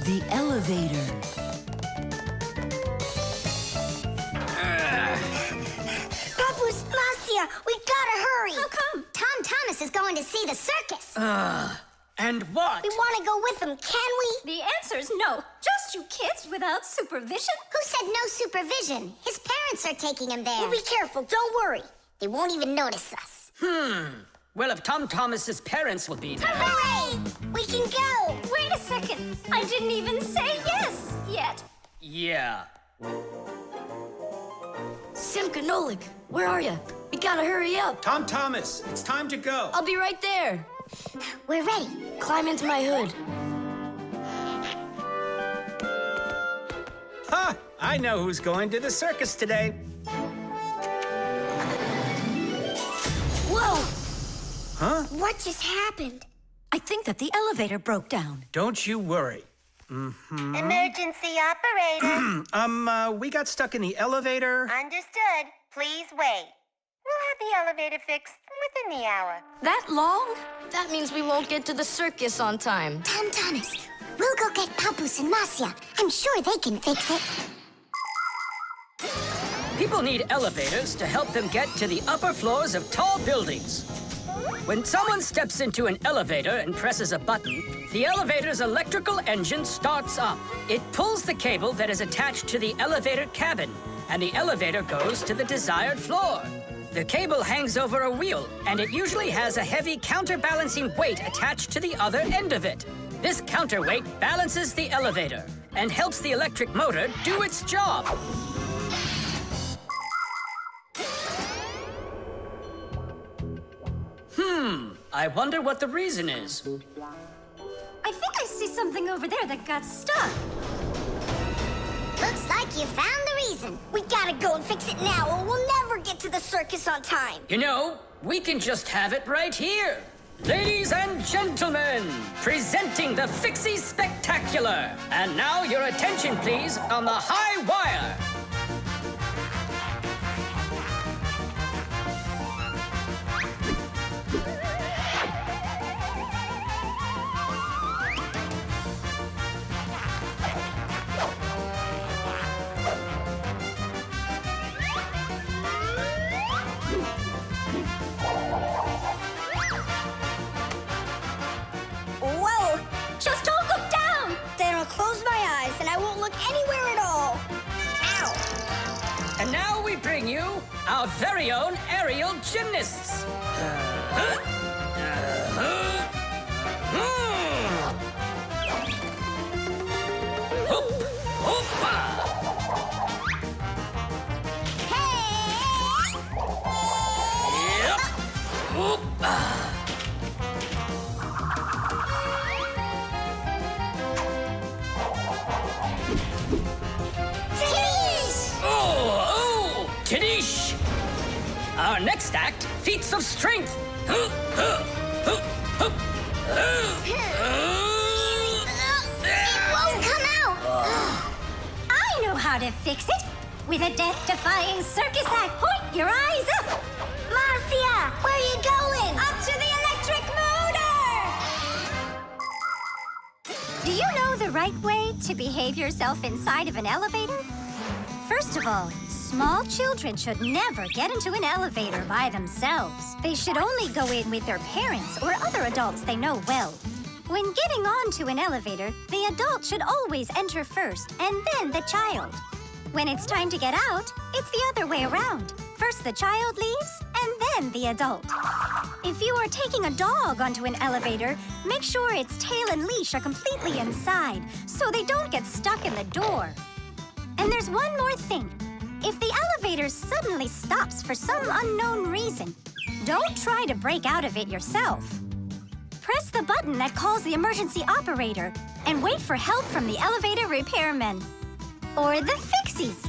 The elevator. Papus, Masiya, we gotta hurry! How come? Tom Thomas is going to see the circus. And what? We want to go with him, can we? The answer's no. Just you kids without supervision. Who said no supervision? His parents are taking him there. We'll be careful, don't worry. They won't even notice us. Well, if Tom Thomas's parents will be there... Hooray! We can go! Wait a second. I didn't even say yes yet. Yeah. Simka and Nolik, where are you? We gotta hurry up. Tom Thomas, it's time to go. I'll be right there. We're ready. Climb into my hood. Ha! I know who's going to the circus today. Whoa! Huh? What just happened? I think that the elevator broke down. Don't you worry. Emergency operator. We got stuck in the elevator. Understood. Please wait. We'll have the elevator fixed within the hour. That long? That means we won't get to the circus on time. Tom Thomas, we'll go get Papus and Masiya. I'm sure they can fix it. People need elevators to help them get to the upper floors of tall buildings. When someone steps into an elevator and presses a button, the elevator's electrical engine starts up. It pulls the cable that is attached to the elevator cabin, and the elevator goes to the desired floor. The cable hangs over a wheel, and it usually has a heavy counterbalancing weight attached to the other end of it. This counterweight balances the elevator and helps the electric motor do its job. I wonder what the reason is. I think I see something over there that got stuck. Looks like you found the reason. We gotta go and fix it now, or we'll never get to the circus on time. You know, we can just have it right here. Ladies and gentlemen, presenting the Fixies Spectacular. And now your attention, please, on the high wire. Whoa! Just don't look down. Then I'll close my eyes and I won't look anywhere at all. Ow! And now we bring you our very own aerial gymnasts. Hoop, hoopa. Hey! Yep. Hoopa. Tease! Oh, Tadish! Our next act, feats of strength. It won't come out! I know how to fix it. With a death-defying circus act. Point your eyes up. Masiya, where are you going? Up to the electric motor! Do you know the right way to behave yourself inside of an elevator? First of all, small children should never get into an elevator by themselves. They should only go in with their parents or other adults they know well. When getting onto an elevator, the adult should always enter first and then the child. When it's time to get out, it's the other way around. First the child leaves, and then the adult. If you are taking a dog onto an elevator, make sure its tail and leash are completely inside, so they don't get stuck in the door. And there's one more thing. If the elevator suddenly stops for some unknown reason, don't try to break out of it yourself. Press the button that calls the emergency operator and wait for help from the elevator repairmen. Or the Fixies.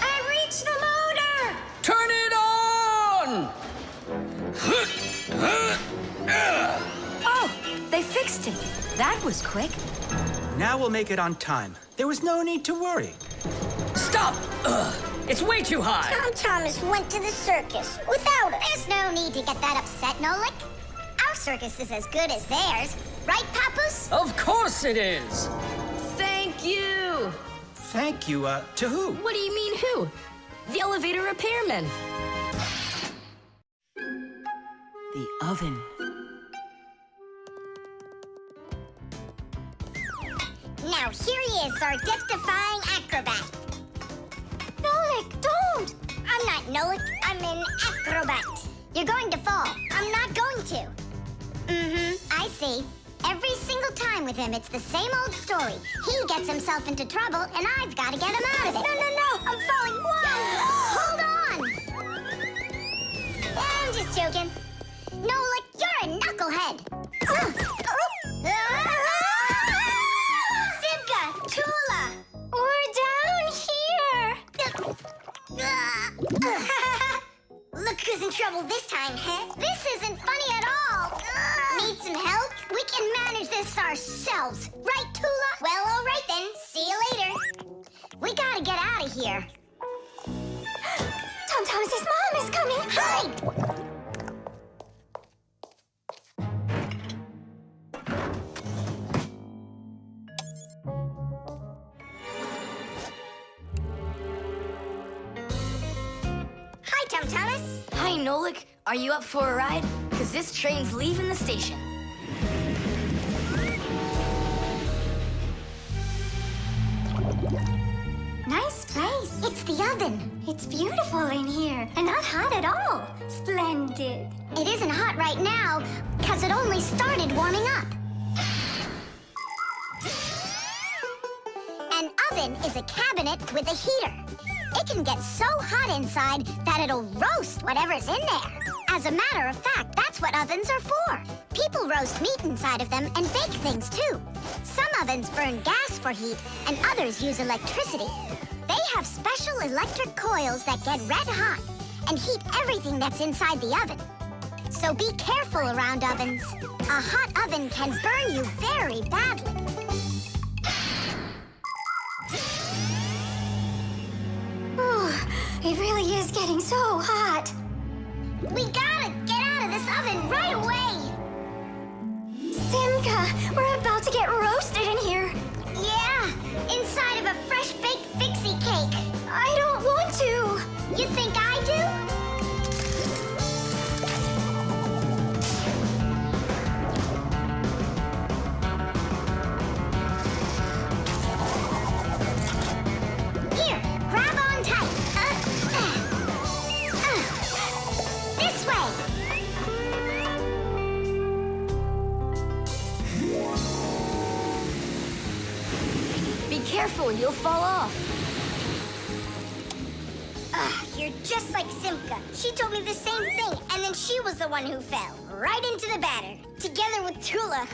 I reached the motor! Turn it on! Oh, they fixed it. That was quick. Now we'll make it on time. There was no need to worry. Stop! It's way too high. Tom Thomas went to the circus without us. There's no need to get that upset, Nolik. Our circus is as good as theirs. Right, Papus? Of course it is! Thank you! Thank you, to who? What do you mean, who? The elevator repairman. The oven. Now here he is, our death-defying acrobat. Nolik, don't! I'm not Nolik, I'm an acrobat. You're going to fall. I'm not going to. I see. Every single time with him, it's the same old story. He gets himself into trouble, and I've got to get him out of it. No, I'm falling. Whoa! Hold on! I'm just joking. Nolik, you're a knucklehead. Simka, Tula! We're down here! Look who's in trouble this time, huh? This isn't funny at all. Need some help? We can manage this ourselves. Right, Tula? Well, all right then. See you later. We gotta get out of here. Tom Thomas's mom is coming! Hide! Hi, Tom Thomas. Hi, Nolik. Are you up for a ride? Because this train's leaving the station. Nice place. It's the oven. It's beautiful in here and not hot at all. Splendid. It isn't hot right now because it only started warming up. An oven is a cabinet with a heater. It can get so hot inside that it'll roast whatever's in there. As a matter of fact, that's what ovens are for. People roast meat inside of them and bake things too. Some ovens burn gas for heat and others use electricity. They have special electric coils that get red hot and heat everything that's inside the oven. So be careful around ovens. A hot oven can burn you very badly. It really is getting so hot. We gotta get out of this oven right away! Simka, we're about to get roasted in here. Yeah, inside of a fresh-baked Fixie cake. I don't want to. You think I do? Here, grab on tight. This way. Be careful, you'll fall off. You're just like Simka. She told me the same thing, and then she was the one who fell. Right into the batter. Together with Tula.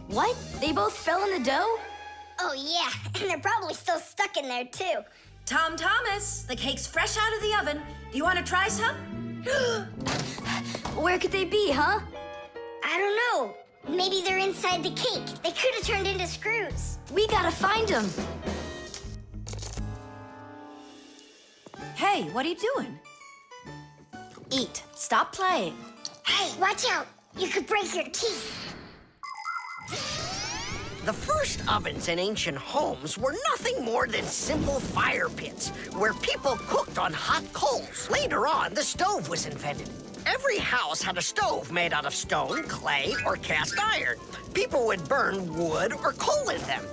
What? They both fell in the dough? Oh, yeah, and they're probably still stuck in there, too. Tom Thomas, the cake's fresh out of the oven. Do you want to try some? Where could they be, huh? I don't know. Maybe they're inside the cake. They could have turned into screws. We gotta find them. Hey, what are you doing? Eat. Stop playing. Hey, watch out. You could break your teeth. The first ovens in ancient homes were nothing more than simple fire pits where people cooked on hot coals. Later on, the stove was invented. Every house had a stove made out of stone, clay, or cast iron. People would burn wood or coal in them.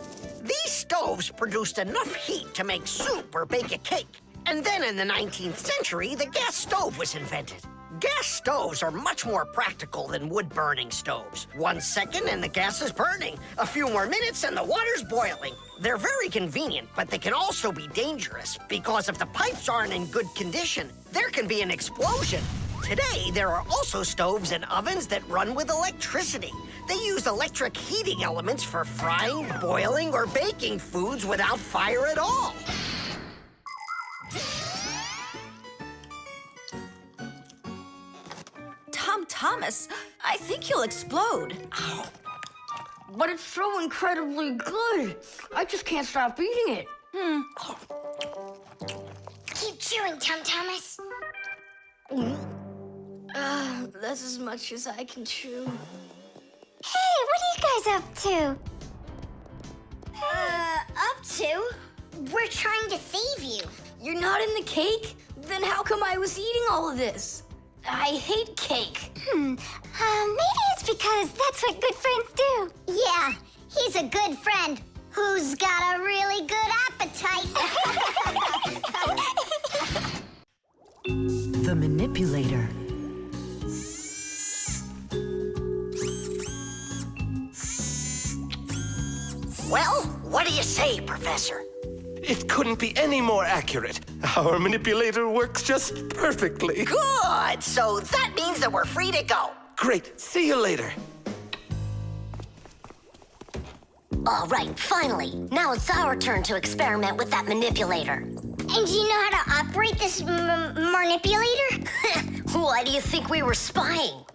These stoves produced enough heat to make soup or bake a cake. And then in the 19th century, the gas stove was invented. Gas stoves are much more practical than wood-burning stoves. 1 second and the gas is burning. A few more minutes and the water's boiling. They're very convenient, but they can also be dangerous because if the pipes aren't in good condition, there can be an explosion. Today, there are also stoves and ovens that run with electricity. They use electric heating elements for frying, boiling, or baking foods without fire at all. Tom Thomas, I think you'll explode. But it's so incredibly good. I just can't stop eating it. Keep chewing, Tom Thomas. That's as much as I can chew. Hey, what are you up to? Up to? We're trying to save you. You're not in the cake? Then how come I was eating all of this? I hate cake. Maybe it's because that's what good friends do. Yeah, he's a good friend who's got a really good appetite. The manipulator. Well, what do you say, Professor? It couldn't be any more accurate. Our manipulator works just perfectly. Good! So that means that we're free to go. Great. See you later. All right, finally. Now it's our turn to experiment with that manipulator. And do you know how to operate this manipulator? Why do you think we were spying?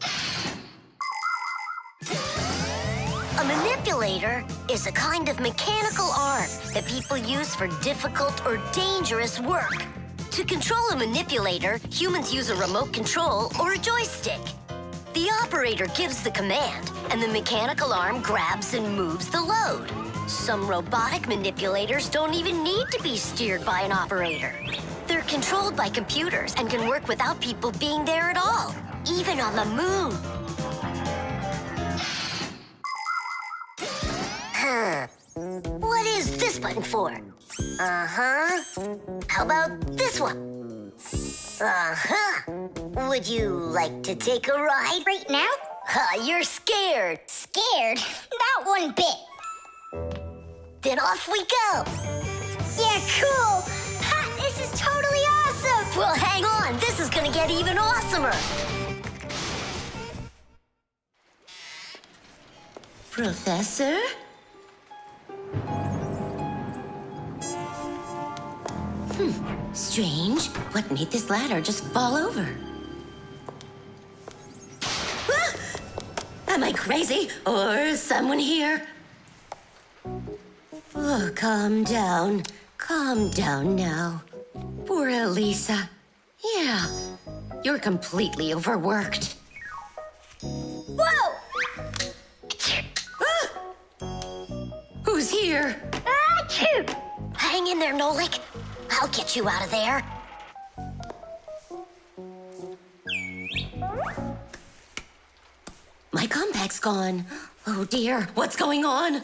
A manipulator is a kind of mechanical arm that people use for difficult or dangerous work. To control a manipulator, humans use a remote control or a joystick. The operator gives the command, and the mechanical arm grabs and moves the load. Some robotic manipulators don't even need to be steered by an operator. They're controlled by computers and can work without people being there at all, even on the moon. What is this button for? Uh-huh. How about this one? Uh-huh. Would you like to take a ride? Right now? You're scared. Scared? Not one bit. Then off we go. Yeah, cool. Ha, this is totally awesome. Well, hang on. This is gonna get even awesomer. Professor? Strange. What made this ladder just fall over? Ah! Am I crazy? Or is someone here? Oh, calm down. Calm down now. Poor Elisa. Yeah, you're completely overworked. Whoa! Ah! Who's here? Achoo! Hang in there, Nolik. I'll get you out of there. My compact's gone. Oh dear, what's going on?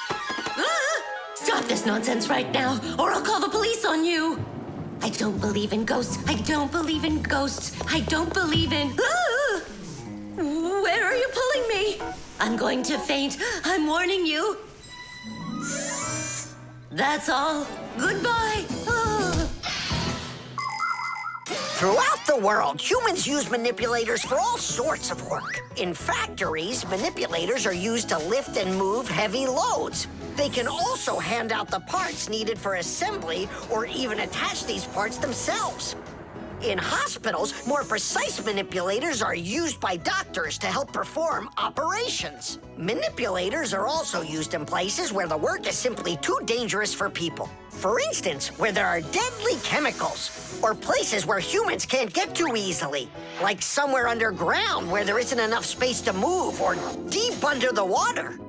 Ah! Stop this nonsense right now, or I'll call the police on you. I don't believe in ghosts. I don't believe in ghosts. I don't believe in... Ah! Where are you pulling me? I'm going to faint. I'm warning you. That's all. Goodbye. Ah. Throughout the world, humans use manipulators for all sorts of work. In factories, manipulators are used to lift and move heavy loads. They can also hand out the parts needed for assembly or even attach these parts themselves. In hospitals, more precise manipulators are used by doctors to help perform operations. Manipulators are also used in places where the work is simply too dangerous for people. For instance, where there are deadly chemicals, or places where humans can't get to easily, like somewhere underground where there isn't enough space to move, or deep under the water,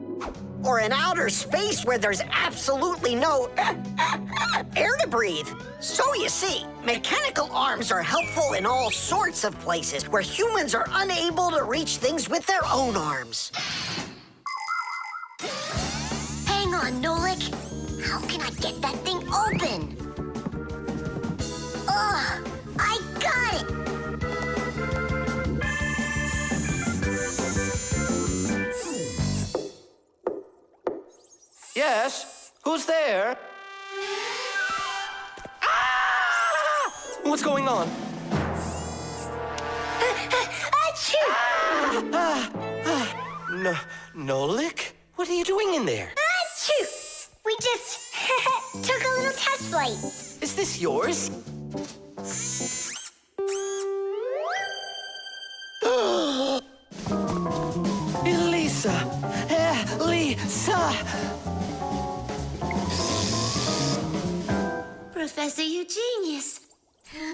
or in outer space where there's absolutely no air to breathe. So you see, mechanical arms are helpful in all sorts of places where humans are unable to reach things with their own arms. Hang on, Nolik. How can I get that thing open? Ugh, I got it! Yes? Who's there? Ah! What's going on? Achoo! Nolik? What are you doing in there? Achoo! We just took a little test flight. Is this yours? Elisa! Elisa! Professor, you genius.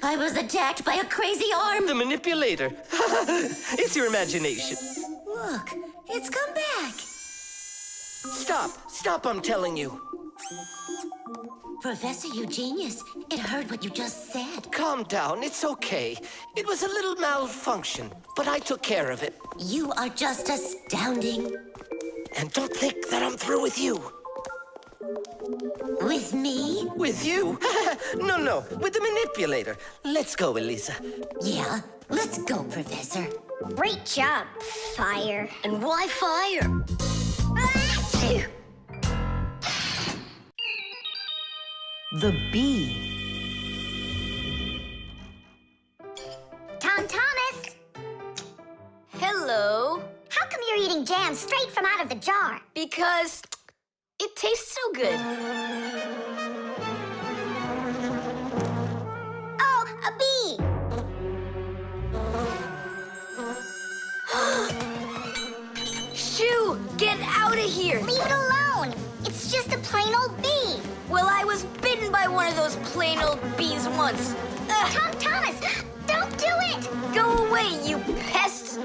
I was attacked by a crazy arm. The manipulator. It's your imagination. Look, it's come back. Stop, I'm telling you. Professor Eugenius, it heard what you just said. Calm down, it's okay. It was a little malfunction, but I took care of it. You are just astounding. And don't think that I'm through with you. With me? With you? No, with the manipulator. Let's go, Elisa. Yeah, let's go, Professor. Great job, Fire. And why fire? Achoo! The bee. Tom Thomas, Hello. how come you're eating jam straight from out of the jar? Because it tastes so good. Oh, a bee! Shoo! Get out of here! Leave it alone! It's just a plain old bee! Well, I was bitten by one of those plain old bees once. Tom Thomas, don't do it! Go away, you pest!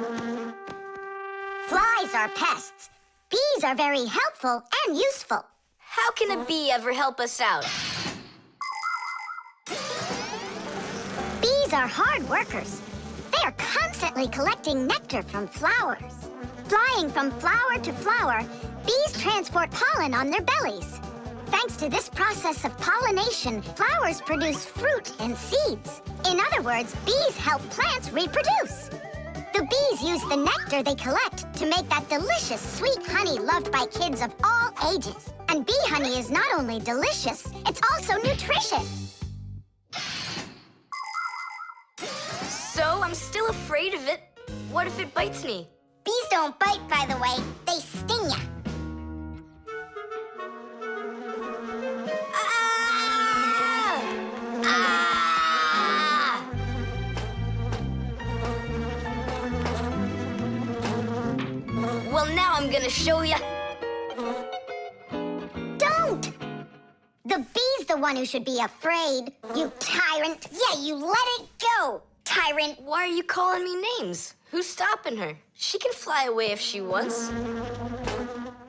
Flies are pests. Bees are very helpful and useful. How can a bee ever help us out? Bees are hard workers. They are constantly collecting nectar from flowers. Flying from flower to flower, bees transport pollen on their bellies. Thanks to this process of pollination, flowers produce fruit and seeds. In other words, bees help plants reproduce. The bees use the nectar they collect to make that delicious sweet honey loved by kids of all ages. And bee honey is not only delicious, it's also nutritious. So I'm still afraid of it. What if it bites me? Bees don't bite, by the way. They sting ya. Ah! Ah! Well, now I'm gonna show ya. Don't! The bee's the one who should be afraid. You tyrant. Yeah, you let it go, tyrant. Why are you calling me names? Who's stopping her? She can fly away if she wants.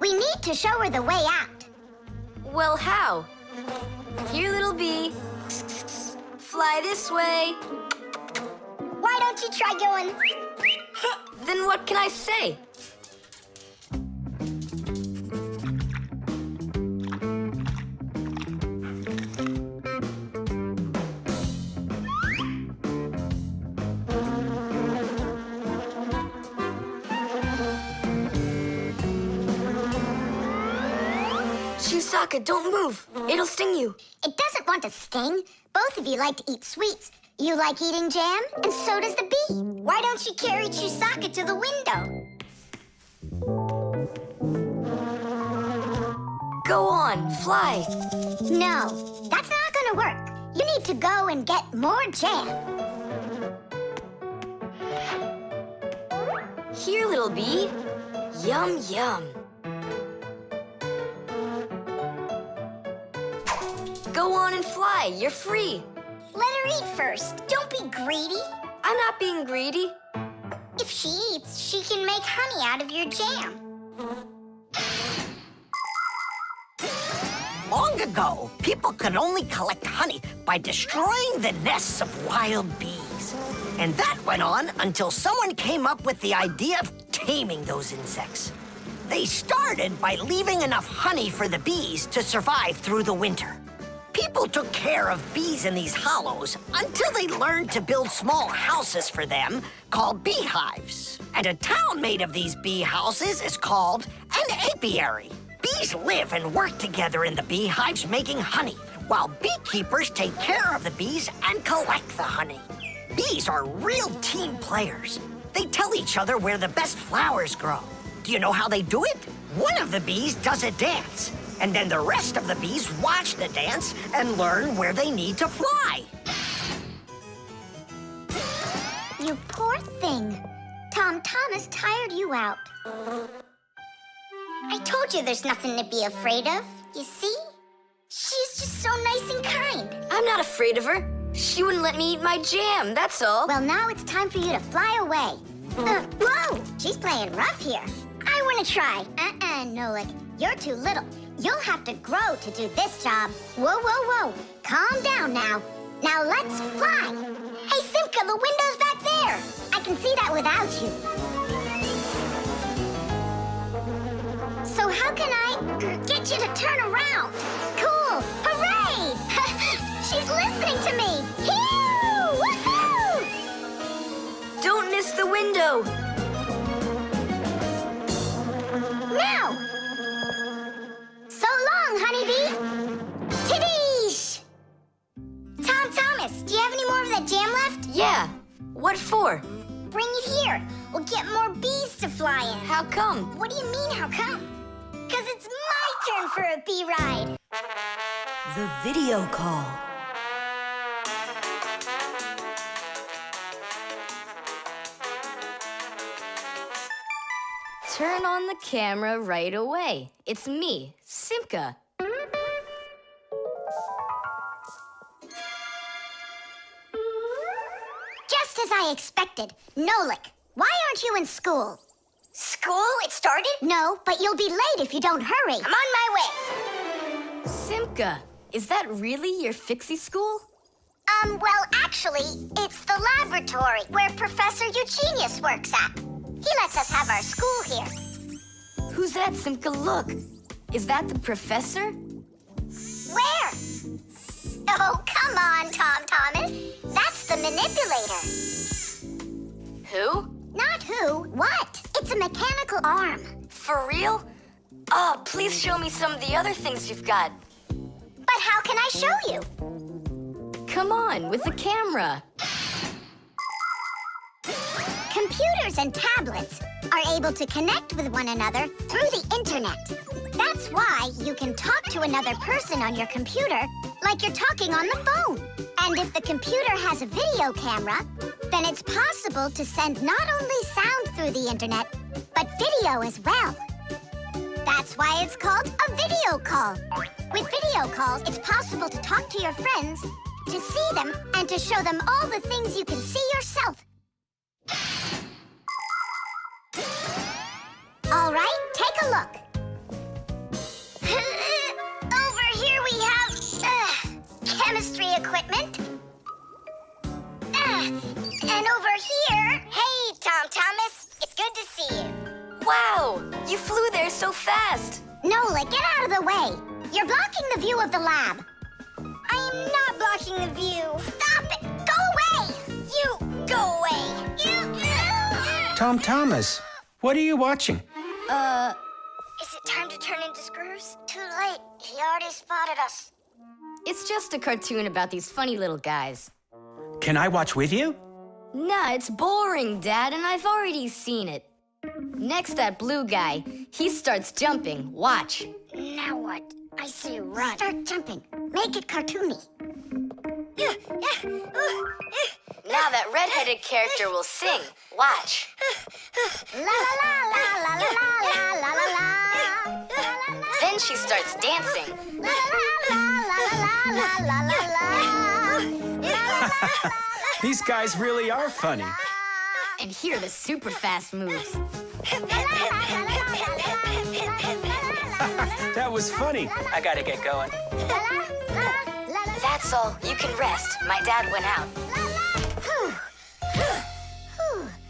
We need to show her the way out. Well, how? Here, little bee. Fly this way. Why don't you try going? Then what can I say? Chusaka, don't move. It'll sting you. It doesn't want to sting. Both of you like to eat sweets. You like eating jam, and so does the bee. Why don't you carry Chusaka to the window? Go on, fly. No, that's not gonna work. You need to go and get more jam. Here, little bee. Yum, yum. Go on and fly. You're free. Let her eat first. Don't be greedy. I'm not being greedy. If she eats, she can make honey out of your jam. Long ago, people could only collect honey by destroying the nests of wild bees. And that went on until someone came up with the idea of taming those insects. They started by leaving enough honey for the bees to survive through the winter. People took care of bees in these hollows until they learned to build small houses for them called beehives. And a town made of these bee houses is called an apiary. Bees live and work together in the beehives making honey, while beekeepers take care of the bees and collect the honey. Bees are real team players. They tell each other where the best flowers grow. Do you know how they do it? One of the bees does a dance, and then the rest of the bees watch the dance and learn where they need to fly. You poor thing. Tom Thomas tired you out. I told you there's nothing to be afraid of. You see? She's just so nice and kind. I'm not afraid of her. She wouldn't let me eat my jam, that's all. Well, now it's time for you to fly away. Whoa! She's playing rough here. I want to try. and Nolik. You're too little. You'll have to grow to do this job. Whoa, whoa, whoa. Calm down now. Now let's fly. Hey, Simka, the window's back there. I can see that without you. So how can I get you to turn around? Cool. Hooray! She's listening to me. Phew! Woohoo! Don't miss the window. Now! So long, honeybee! Tidish! Tom Thomas, do you have any more of that jam left? Yeah. What for? Bring it here. We'll get more bees to fly in. How come? What do you mean, how come? Because it's my turn for a bee ride. The video call. Turn on the camera right away. It's me, Simka. Just as I expected. Nolik, why aren't you in school? School? It started? No, but you'll be late if you don't hurry. I'm on my way. Simka, is that really your Fixie school? Well, actually, it's the laboratory where Professor Eugenius works at. He lets us have our school here. Who's that, Simka? Look. Is that the professor? Where? Oh, come on, Tom Thomas. That's the manipulator. Who? Not who, what? It's a mechanical arm. For real? Oh, please show me some of the other things you've got. But how can I show you? Come on, with the camera. Computers and tablets are able to connect with one another through the internet. That's why you can talk to another person on your computer like you're talking on the phone. And if the computer has a video camera, then it's possible to send not only sound through the internet, but video as well. That's why it's called a video call. With video calls, it's possible to talk to your friends, to see them, and to show them all the things you can see yourself. All right, take a look. Over here we have chemistry equipment. And over here, hey, Tom Thomas, it's good to see you. Wow, you flew there so fast. Nolik, get out of the way. You're blocking the view of the lab. I am not blocking the view. Stop it! Go away! You, go away! Tom Thomas, what are you watching? Is it time to turn into screws? Too late. He already spotted us. It's just a cartoon about these funny little guys. Can I watch with you? Nah, it's boring, Dad, and I've already seen it. Next, that blue guy, he starts jumping. Watch. Now what? I say run. Start jumping. Make it cartoony. Now that red-headed character will sing. Watch. La la la la la la la la la la. Then she starts dancing. La la la la la la la la. These guys really are funny. And here are the super fast moves. That was funny. I gotta get going. That's all. You can rest. My dad went out.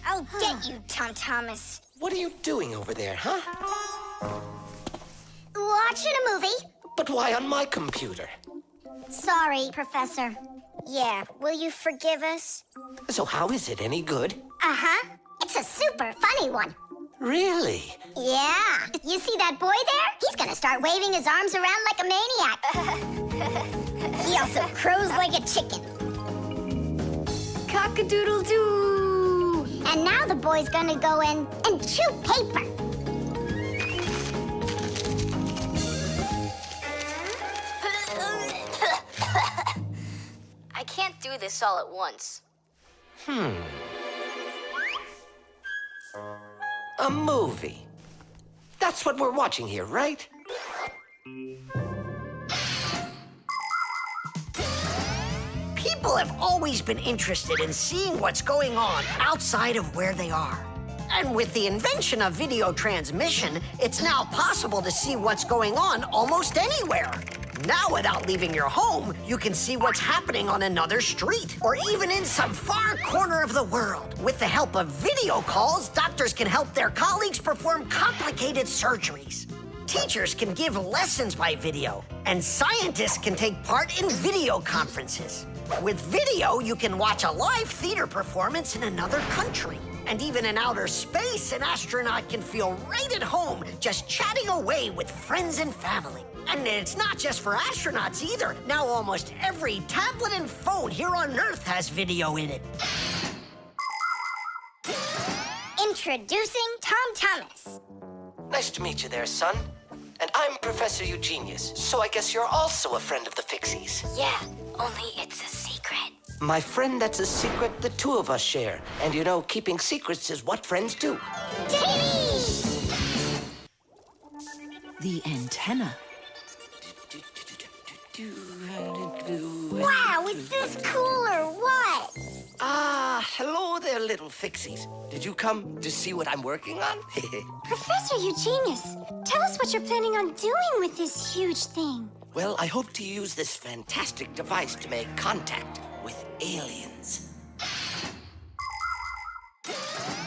I'll get you, Tom Thomas. What are you doing over there, huh? Watching a movie. But why on my computer? Sorry, Professor. Yeah, will you forgive us? So how is it any good? Uh-huh. It's a super funny one. Really? Yeah. You see that boy there? He's gonna start waving his arms around like a maniac. He also crows like a chicken. Cock-a-doodle-doo! And now the boy's gonna go in and chew paper. I can't do this all at once. A movie. That's what we're watching here, right? People have always been interested in seeing what's going on outside of where they are. And with the invention of video transmission, it's now possible to see what's going on almost anywhere. Now, without leaving your home, you can see what's happening on another street or even in some far corner of the world. With the help of video calls, doctors can help their colleagues perform complicated surgeries. Teachers can give lessons by video, and scientists can take part in video conferences. With video, you can watch a live theater performance in another country. And even in outer space, an astronaut can feel right at home just chatting away with friends and family. And it's not just for astronauts either. Now almost every tablet and phone here on Earth has video in it. Introducing Tom Thomas. Nice to meet you there, son. And I'm Professor Eugenius, so I guess you're also a friend of the Fixies. Yeah, only it's a secret. My friend, that's a secret the two of us share. And you know, keeping secrets is what friends do. The antenna. Wow, is this cool or what? Ah, hello there, little Fixies. Did you come to see what I'm working on? Professor Eugenius, tell us what you're planning on doing with this huge thing. Well, I hope to use this fantastic device to make contact with aliens.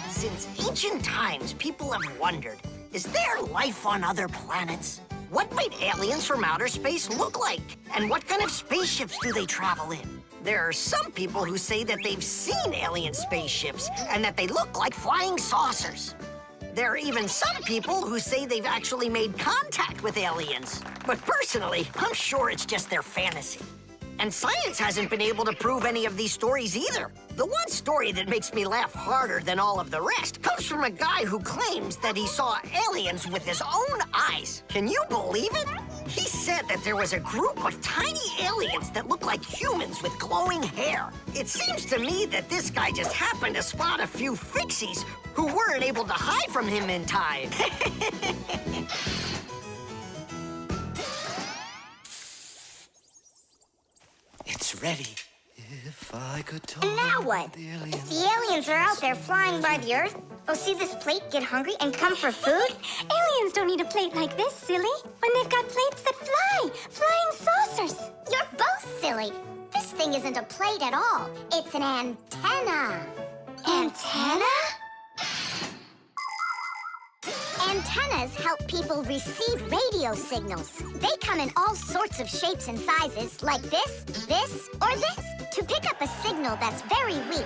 Since ancient times, people have wondered, is there life on other planets? What might aliens from outer space look like? And what kind of spaceships do they travel in? There are some people who say that they've seen alien spaceships and that they look like flying saucers. There are even some people who say they've actually made contact with aliens. But personally, I'm sure it's just their fantasy. And science hasn't been able to prove any of these stories either. The one story that makes me laugh harder than all of the rest comes from a guy who claims that he saw aliens with his own eyes. Can you believe it? He said that there was a group of tiny aliens that looked like humans with glowing hair. It seems to me that this guy just happened to spot a few Fixies who weren't able to hide from him in time. It's ready. If I could talk. And now what? If the aliens are out there flying by the Earth, they'll see this plate, get hungry, and come for food? Aliens don't need a plate like this, silly, when they've got plates that fly, flying saucers. You're both silly. This thing isn't a plate at all. It's an antenna. Antenna? Antennas help people receive radio signals. They come in all sorts of shapes and sizes, like this, or this, to pick up a signal that's very weak.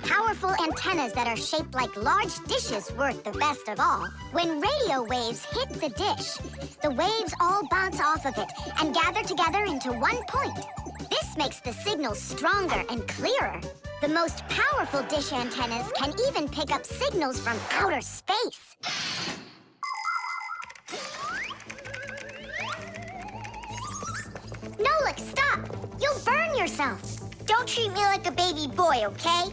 Powerful antennas that are shaped like large dishes work the best of all. When radio waves hit the dish, the waves all bounce off of it and gather together into one point. This makes the signal stronger and clearer. The most powerful dish antennas can even pick up signals from outer space. Nolik, stop! You'll burn yourself. Don't treat me like a baby boy, okay?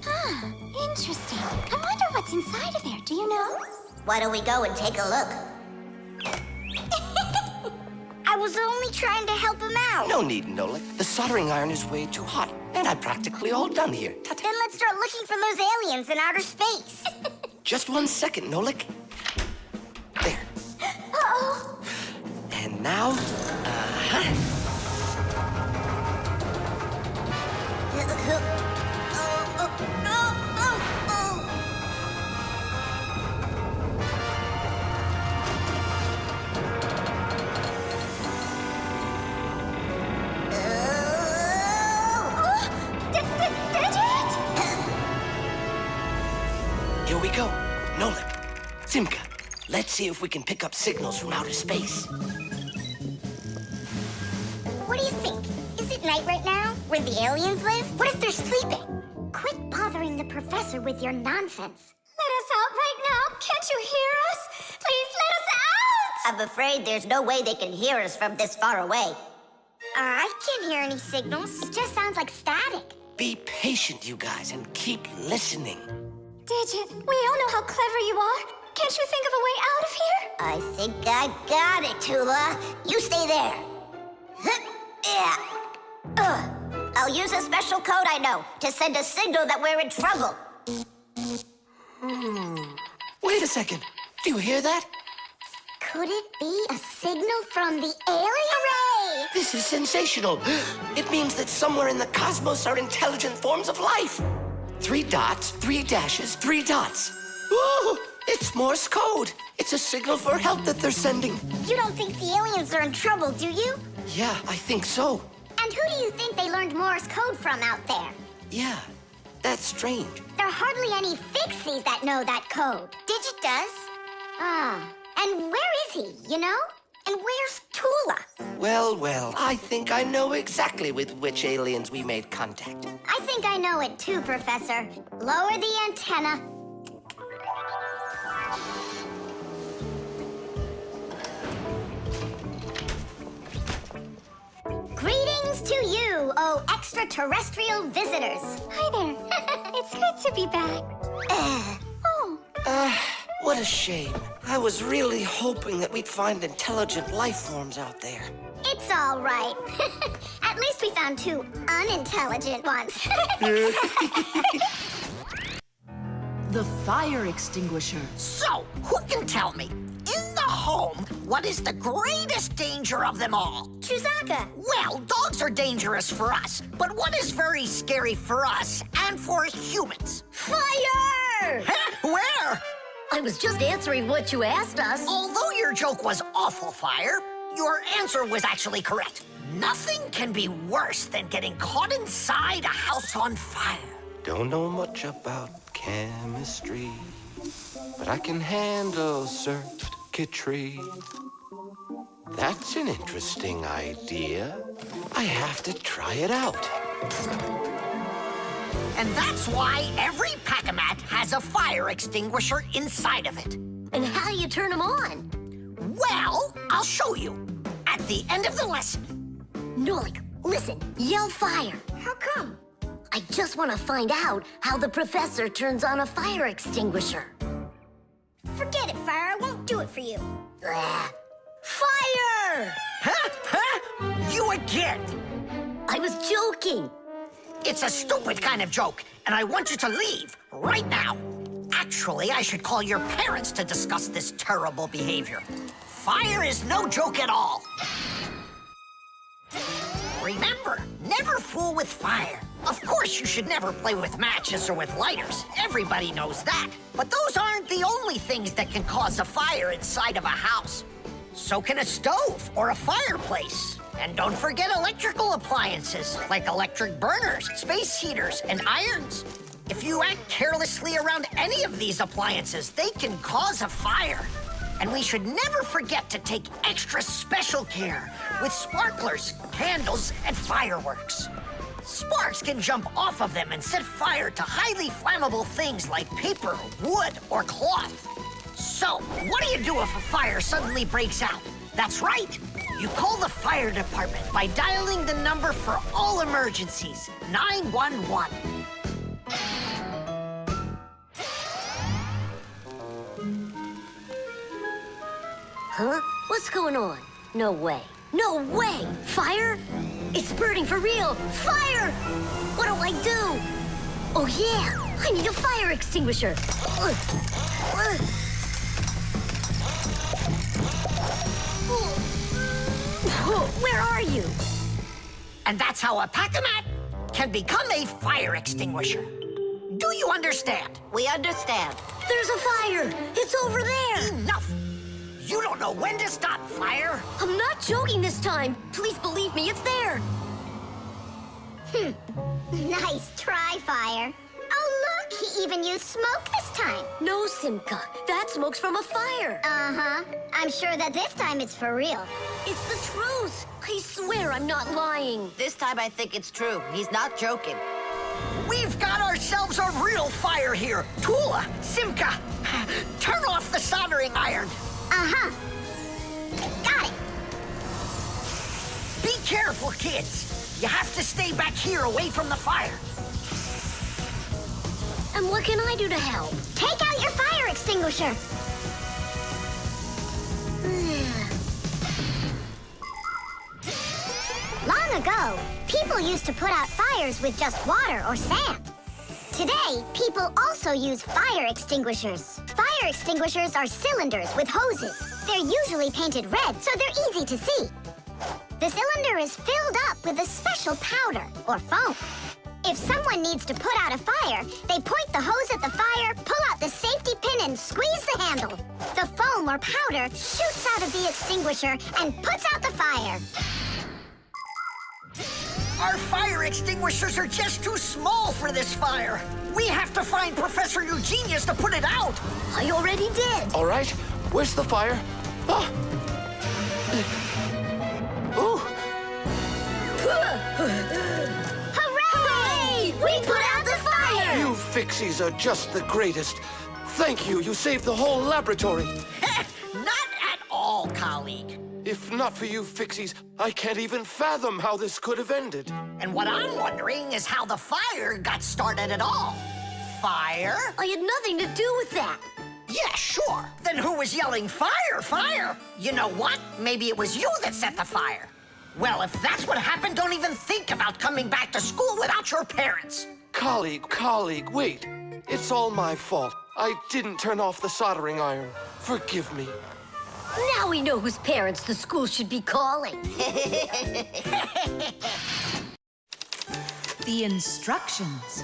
Ah, interesting. I wonder what's inside of there, do you know? Why don't we go and take a look? I was only trying to help him out. No need, Nolik. The soldering iron is way too hot, and I'm practically all done here. Ta-ta. Then let's start looking for those aliens in outer space. Just 1 second, Nolik. There. Uh-oh. And now, here we go. Nolik, Simka, let's see if we can pick up signals from outer space. What do you think? Is it night right now, where the aliens live? What if they're sleeping? Quit bothering the professor with your nonsense. Let us out right now. Can't you hear us? Please let us out! I'm afraid there's no way they can hear us from this far away. I can't hear any signals. It just sounds like static. Be patient, you guys, and keep listening. Digit, we all know how clever you are. Can't you think of a way out of here? I think I got it, Tula. You stay there. I'll use a special code I know to send a signal that we're in trouble. Wait a second. Do you hear that? Could it be a signal from the alien? Hooray! This is sensational. It means that somewhere in the cosmos are intelligent forms of life. 3 dots, 3 dashes, 3 dots. Ooh, it's Morse code. It's a signal for help that they're sending. You don't think the aliens are in trouble, do you? Yeah, I think so. And who do you think they learned Morse code from out there? Yeah, that's strange. There are hardly any Fixies that know that code. Digit does. Ah, and where is he, you know? And where's Tula? Well, I think I know exactly with which aliens we made contact. I think I know it too, Professor. Lower the antenna. Greetings to you, oh extraterrestrial visitors. Hi there. It's good to be back. What a shame. I was really hoping that we'd find intelligent life forms out there. It's all right. At least we found 2 unintelligent ones. The fire extinguisher. So, who can tell me, in the home, what is the greatest danger of them all? Chuzaka. Well, dogs are dangerous for us, but what is very scary for us and for humans? Fire! Huh? Where? I was just answering what you asked us. Although your joke was awful, Fire, your answer was actually correct. Nothing can be worse than getting caught inside a house on fire. Don't know much about chemistry, but I can handle circuitry. That's an interesting idea. I have to try it out. And that's why every Pac-a-mat has a fire extinguisher inside of it. And how do you turn them on? Well, I'll show you at the end of the lesson. Nolik, listen, yell fire. How come? I just want to find out how the professor turns on a fire extinguisher. Forget it, Fire. I won't do it for you. Fire! Huh? You again? I was joking. It's a stupid kind of joke, and I want you to leave right now. Actually, I should call your parents to discuss this terrible behavior. Fire is no joke at all. Remember, never fool with fire. Of course, you should never play with matches or with lighters. Everybody knows that. But those aren't the only things that can cause a fire inside of a house. So can a stove or a fireplace. And don't forget electrical appliances, like electric burners, space heaters, and irons. If you act carelessly around any of these appliances, they can cause a fire. And we should never forget to take extra special care with sparklers, candles, and fireworks. Sparks can jump off of them and set fire to highly flammable things like paper, wood, or cloth. So, what do you do if a fire suddenly breaks out? That's right. You call the fire department by dialing the number for all emergencies, 911. Huh? What's going on? No way. No way! Fire? It's burning for real! Fire! What do I do? Oh yeah! I need a fire extinguisher! Where are you? And that's how a Pac-a-mat can become a fire extinguisher. Do you understand? We understand. There's a fire! It's over there! Enough! You don't know when to stop fire. I'm not joking this time. Please believe me, it's there. Nice try, Fire. Oh, look, he even used smoke this time. No, Simka. That smoke's from a fire. Uh-huh. I'm sure that this time it's for real. It's the truth. I swear I'm not lying. This time I think it's true. He's not joking. We've got ourselves a real fire here. Tula, Simka, turn off the soldering iron. Uh-huh. Got it. Be careful, kids. You have to stay back here away from the fire. And what can I do to help? Take out your fire extinguisher. Long ago, people used to put out fires with just water or sand. Today, people also use fire extinguishers. Fire extinguishers are cylinders with hoses. They're usually painted red, so they're easy to see. The cylinder is filled up with a special powder, or foam. If someone needs to put out a fire, they point the hose at the fire, pull out the safety pin, and squeeze the handle. The foam or powder shoots out of the extinguisher and puts out the fire. Our fire extinguishers are just too small for this fire. We have to find Professor Eugenius to put it out. I already did. All right, where's the fire? Ah. Ooh. Hooray! We put out the fire! You Fixies are just the greatest. Thank you. You saved the whole laboratory. Not at all, colleague. If not for you Fixies, I can't even fathom how this could have ended. And what I'm wondering is how the fire got started at all. Fire? I had nothing to do with that. Yeah, sure. Then who was yelling, fire, fire? You know what? Maybe it was you that set the fire. Well, if that's what happened, don't even think about coming back to school without your parents. Colleague, wait. It's all my fault. I didn't turn off the soldering iron. Forgive me. Now we know whose parents the school should be calling. The instructions.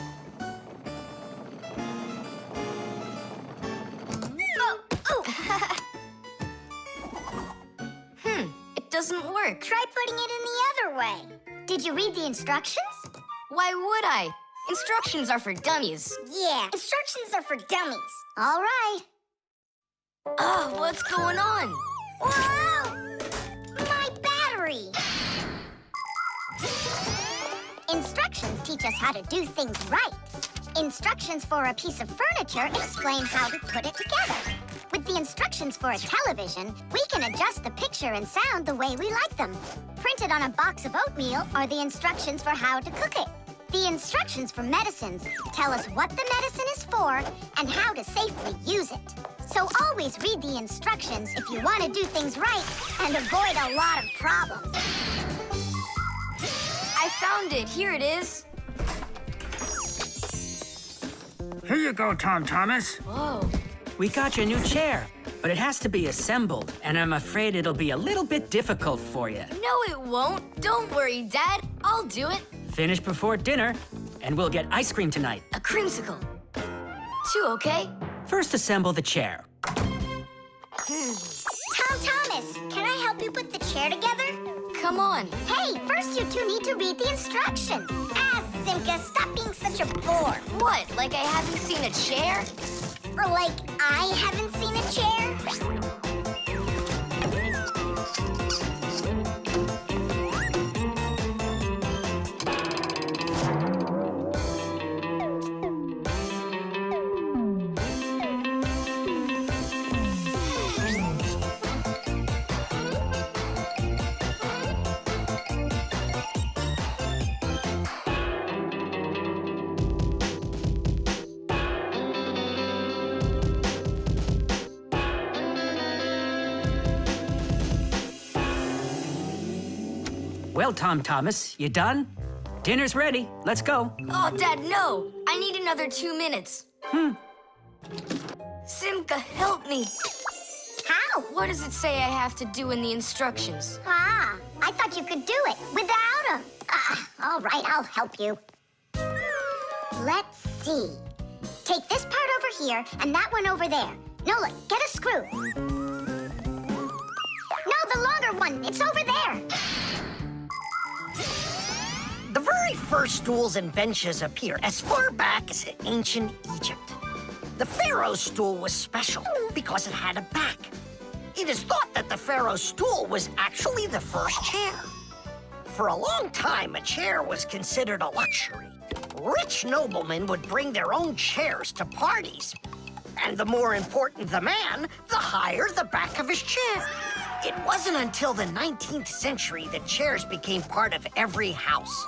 It doesn't work. Try putting it in the other way. Did you read the instructions? Why would I? Instructions are for dummies. Yeah, instructions are for dummies. All right. Oh, what's going on? Whoa! My battery! Instructions teach us how to do things right. Instructions for a piece of furniture explain how to put it together. With the instructions for a television, we can adjust the picture and sound the way we like them. Printed on a box of oatmeal are the instructions for how to cook it. The instructions for medicines tell us what the medicine is for and how to safely use it. So always read the instructions if you want to do things right and avoid a lot of problems. I found it. Here it is. Here you go, Tom Thomas. Whoa. We got you a new chair, but it has to be assembled, and I'm afraid it'll be a little bit difficult for you. No, it won't. Don't worry, Dad. I'll do it. Finish before dinner, and we'll get ice cream tonight. A creamsicle. 2, okay? First, assemble the chair. Tom Thomas, can I help you put the chair together? Come on. Hey, first you two need to read the instructions. Simka, stop being such a bore. What, like I haven't seen a chair? Or like I haven't seen a chair? Well, Tom Thomas, you done? Dinner's ready. Let's go. Oh, Dad, no. I need another 2 minutes. Simka, help me. How? What does it say I have to do in the instructions? Ah, I thought you could do it without them. All right, I'll help you. Let's see. Take this part over here and that one over there. Nolik, get a screw. No, the longer one. It's over there. The very first stools and benches appear as far back as ancient Egypt. The pharaoh's stool was special because it had a back. It is thought that the pharaoh's stool was actually the first chair. For a long time, a chair was considered a luxury. Rich noblemen would bring their own chairs to parties. And the more important the man, the higher the back of his chair. It wasn't until the 19th century that chairs became part of every house.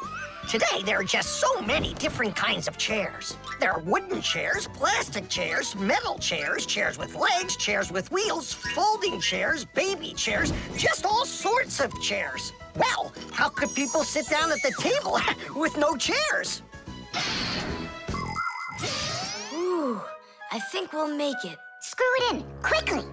Today, there are just so many different kinds of chairs. There are wooden chairs, plastic chairs, metal chairs, chairs with legs, chairs with wheels, folding chairs, baby chairs, just all sorts of chairs. Well, how could people sit down at the table with no chairs? I think we'll make it. Screw it in, quickly.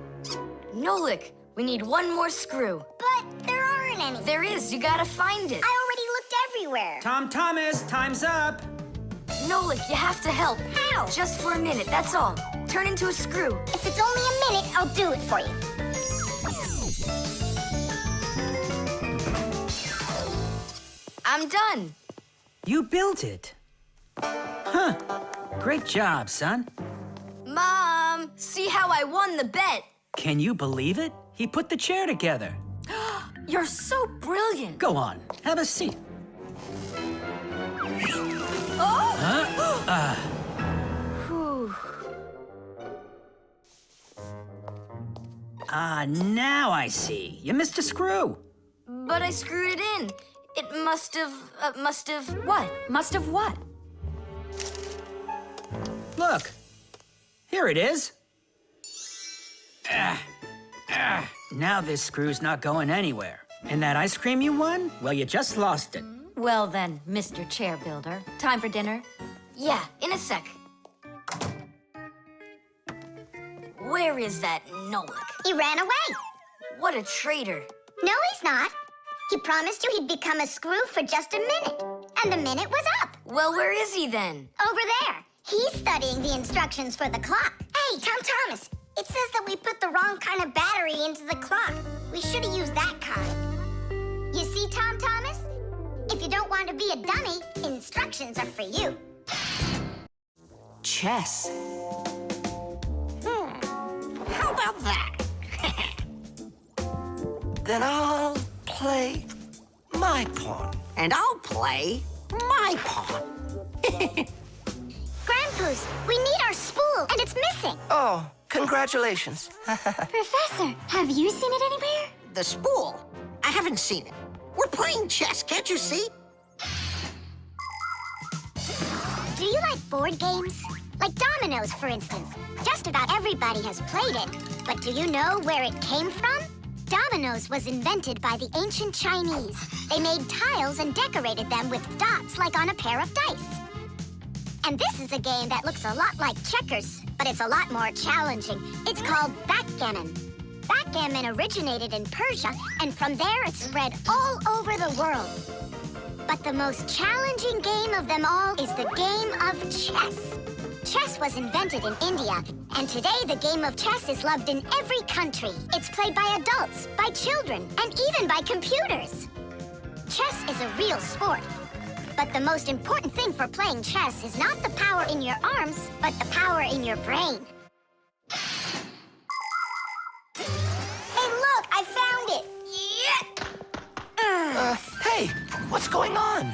Nolik, we need one more screw. But there aren't any. There is, you gotta find it. I already looked everywhere. Thomas, time's up. Nolik, you have to help. How? Just for a minute, that's all. Turn into a screw. If it's only a minute, I'll do it for you. I'm done. You built it. Huh. Great job, son. Mom, see how I won the bet. Can you believe it? He put the chair together. You're so brilliant. Go on, have a seat. Oh! Whew. Now I see. You missed a screw. But I screwed it in. It must have, what? Must have what? Look, here it is. Now this screw's not going anywhere. And that ice cream you won? Well, you just lost it. Well then, Mr. Chair Builder, time for dinner? Yeah, in a sec. Where is that Nolik? He ran away. What a traitor. No, he's not. He promised you he'd become a screw for just a minute. And the minute was up. Well, where is he then? Over there. He's studying the instructions for the clock. Hey, Thomas, it says that we put the wrong kind of battery into the clock. We should have used that kind. You see, Thomas? If you don't want to be a dummy, instructions are for you. Chess. How about that? Then I'll play my pawn. And I'll play my pawn. Grandpa's, we need our spool, and it's missing. Oh, congratulations. Professor, have you seen it anywhere? The spool? I haven't seen it. We're playing chess, can't you see? Do you like board games? Like dominoes, for instance. Just about everybody has played it. But do you know where it came from? Dominoes was invented by the ancient Chinese. They made tiles and decorated them with dots like on a pair of dice. And this is a game that looks a lot like checkers, but it's a lot more challenging. It's called backgammon. Backgammon originated in Persia, and from there it spread all over the world. But the most challenging game of them all is the game of chess. Chess was invented in India, and today the game of chess is loved in every country. It's played by adults, by children, and even by computers. Chess is a real sport. But the most important thing for playing chess is not the power in your arms, but the power in your brain. Hey, look, I found it! Yeah! Hey, what's going on?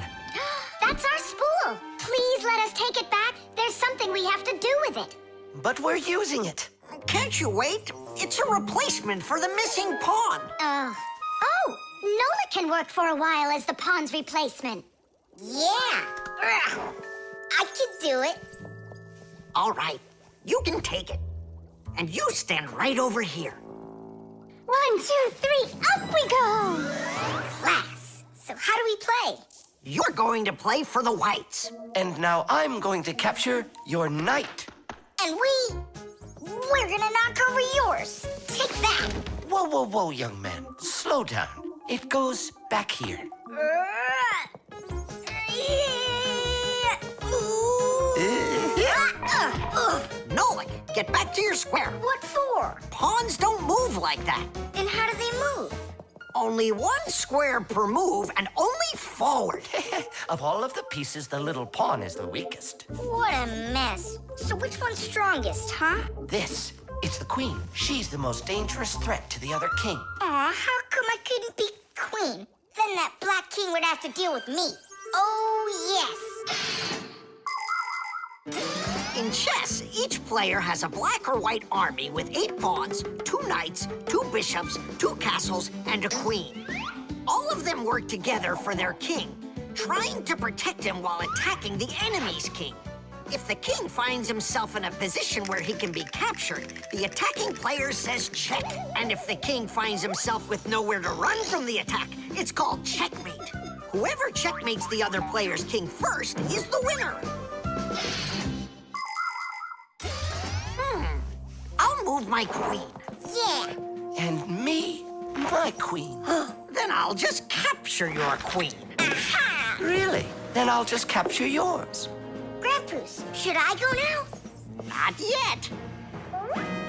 That's our spool. Please let us take it back. There's something we have to do with it. But we're using it. Can't you wait? It's a replacement for the missing pawn. Oh, Nolik can work for a while as the pawn's replacement. Yeah. I could do it. All right, you can take it. And you stand right over here. 1, 2, 3, up we go! Class. So how do we play? You're going to play for the whites. And now I'm going to capture your knight. And we're gonna knock over yours. Take that. Whoa, whoa, whoa, young man. Slow down. It goes back here. Nolik, get back to your square. What for? Pawns don't move like that. Then how do they move? Only one square per move and only forward. Of all of the pieces, the little pawn is the weakest. What a mess. So which one's strongest, huh? This, it's the queen. She's the most dangerous threat to the other king. Aw, how come I couldn't be queen? Then that black king would have to deal with me. Oh, yes. In chess, each player has a black or white army with 8 pawns, 2 knights, 2 bishops, 2 castles, and a queen. All of them work together for their king, trying to protect him while attacking the enemy's king. If the king finds himself in a position where he can be captured, the attacking player says check. And if the king finds himself with nowhere to run from the attack, it's called checkmate. Whoever checkmates the other player's king first is the winner. love my queen. Yeah. And me, my queen. Then I'll just capture your queen. Aha! Really? Then I'll just capture yours. Grandpa's, should I go now? Not yet.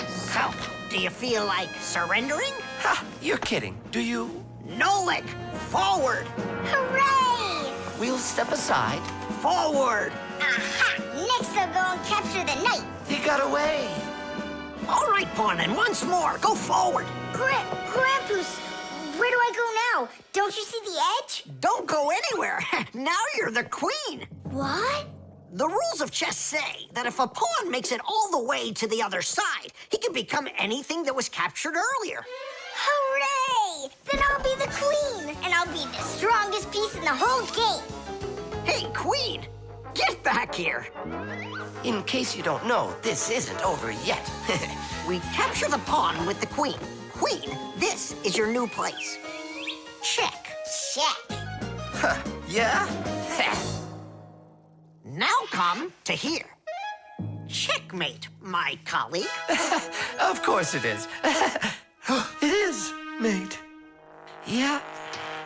So, do you feel like surrendering? Ha! You're kidding. Do you? Nolik, forward! Hooray! We'll step aside. Forward! Aha! Next I'll go and capture the knight. He got away. All right, Pawn, and once more, go forward. Grandpa's, where do I go now? Don't you see the edge? Don't go anywhere. Now you're the queen. What? The rules of chess say that if a pawn makes it all the way to the other side, he can become anything that was captured earlier. Hooray! Then I'll be the queen, and I'll be the strongest piece in the whole game. Hey, queen, get back here. In case you don't know, this isn't over yet. We capture the pawn with the queen. Queen, this is your new place. Check. Check. Huh, yeah? Now come to here. Checkmate, my colleague. Of course it is. It is, mate. Yeah,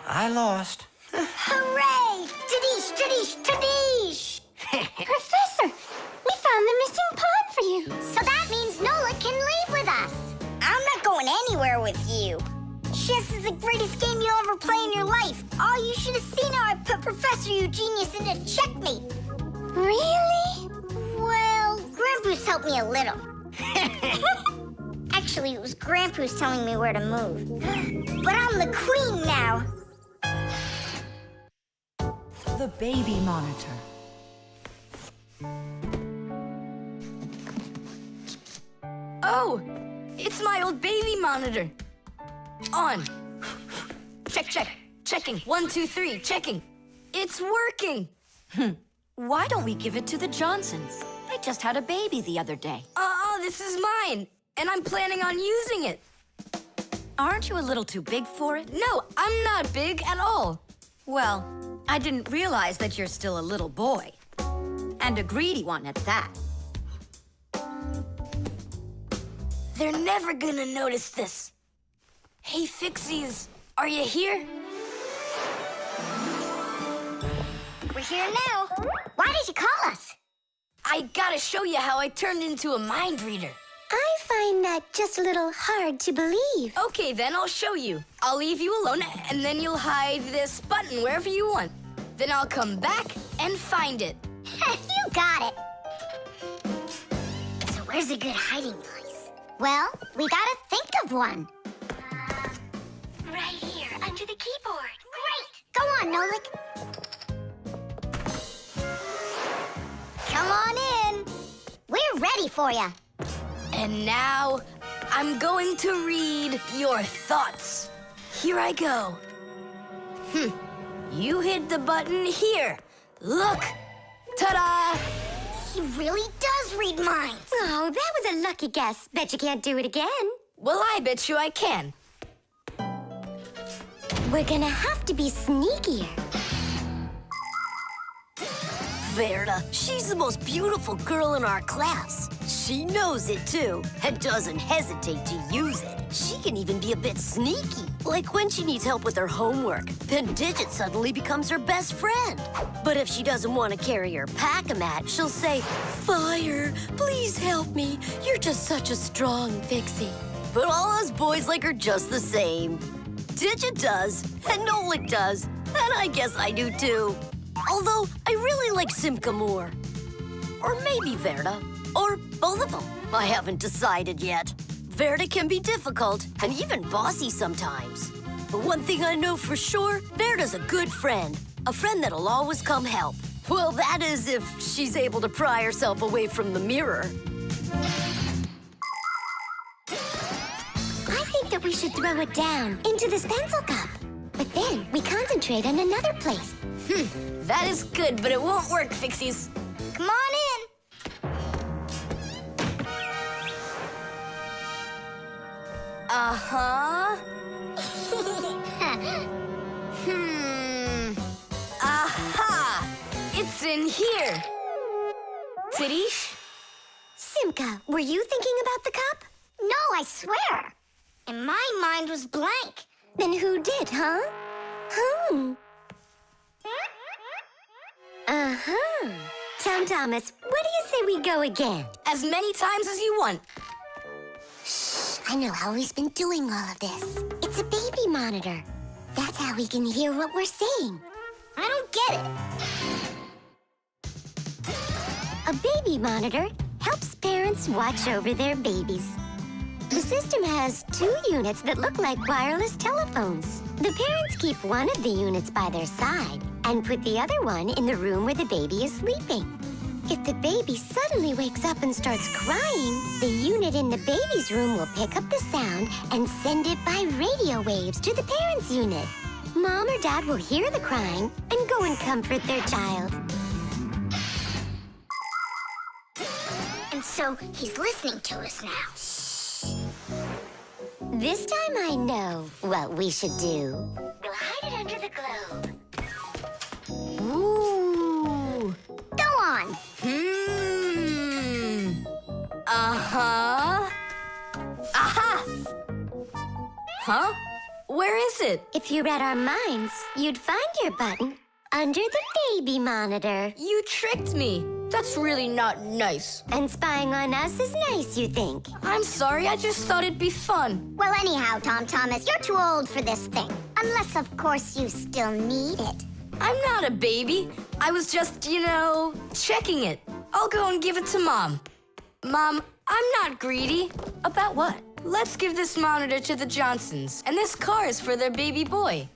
I lost. Hooray! Tadish, tadish, tadish! Professor, we found the missing pawn for you. So that means Nolik can leave with us. I'm not going anywhere with you. Chess is the greatest game you'll ever play in your life. Oh, you should have seen how I put Professor Eugenius into checkmate. Really? Well, Grandpa's helped me a little. Actually, it was Grandpa's telling me where to move. But I'm the queen now. The baby monitor. Oh, it's my old baby monitor. On. Check, check. Checking. 1, 2, 3. Checking. It's working. Why don't we give it to the Johnsons? They just had a baby the other day. This is mine. And I'm planning on using it. Aren't you a little too big for it? No, I'm not big at all. Well, I didn't realize that you're still a little boy. And a greedy one at that. They're never gonna notice this. Hey, Fixies, are you here? We're here now. Why did you call us? I gotta show you how I turned into a mind reader. I find that just a little hard to believe. Okay, then I'll show you. I'll leave you alone, and then you'll hide this button wherever you want. Then I'll come back and find it. You got it. So where's a good hiding place? Well, we gotta think of one. Right here, under the keyboard. Great! Go on, Nolik. Come on in. We're ready for you. And now, I'm going to read your thoughts. Here I go. You hit the button here. Look! Ta-da! He really does read minds. Oh, that was a lucky guess. Bet you can't do it again. Well, I bet you I can. We're gonna have to be sneakier. Verda, she's the most beautiful girl in our class. She knows it, too, and doesn't hesitate to use it. She can even be a bit sneaky, like when she needs help with her homework. Then Digit suddenly becomes her best friend. But if she doesn't want to carry her pack-a-mat, she'll say, "Fire, please help me. You're just such a strong Fixie." But all us boys like her just the same. Digit does, and Nolik does, and I guess I do, too. Although, I really like Simka more. Or maybe Verda. Or both of them. I haven't decided yet. Verda can be difficult and even bossy sometimes. But one thing I know for sure, Verda's a good friend. A friend that'll always come help. Well, that is if she's able to pry herself away from the mirror. I think that we should throw it down into this pencil cup. But then we concentrate on another place. That is good, but it won't work, Fixies. Come on in. Uh-huh. Aha! It's in here. Tadish? Simka, were you thinking about the cup? No, I swear. And my mind was blank. Then who did, huh? Uh-huh. Tom Thomas, what do you say we go again? As many times as you want. I know how he's been doing all of this. It's a baby monitor. That's how we can hear what we're saying. I don't get it. A baby monitor helps parents watch over their babies. The system has 2 units that look like wireless telephones. The parents keep one of the units by their side and put the other one in the room where the baby is sleeping. If the baby suddenly wakes up and starts crying, the unit in the baby's room will pick up the sound and send it by radio waves to the parents' unit. Mom or Dad will hear the crying and go and comfort their child. And so he's listening to us now. This time I know what we should do. We'll hide it under the globe. Ooh. Go on. Uh-huh. Aha! Huh? Where is it? If you read our minds, you'd find your button under the baby monitor. You tricked me. That's really not nice. And spying on us is nice, you think? I'm sorry, I just thought it'd be fun. Well, anyhow, Tom Thomas, you're too old for this thing. Unless, of course, you still need it. I'm not a baby. I was just, checking it. I'll go and give it to Mom. Mom, I'm not greedy. About what? Let's give this monitor to the Johnsons, and this car is for their baby boy.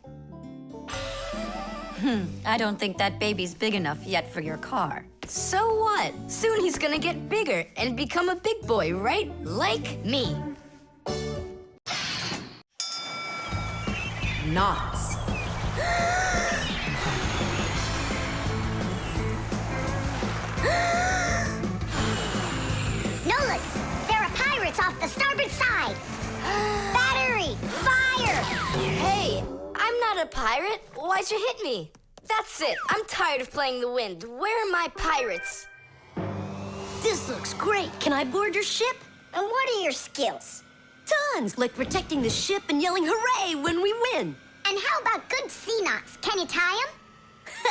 I don't think that baby's big enough yet for your car. So what? Soon he's gonna get bigger and become a big boy, right? Like me. Knots. Nolik, there are pirates off the starboard side. Battery, fire! Hey, I'm not a pirate. Why'd you hit me? That's it. I'm tired of playing the wind. Where are my pirates? This looks great. Can I board your ship? And what are your skills? Tons, like protecting the ship and yelling hooray when we win. And how about good sea knots? Can you tie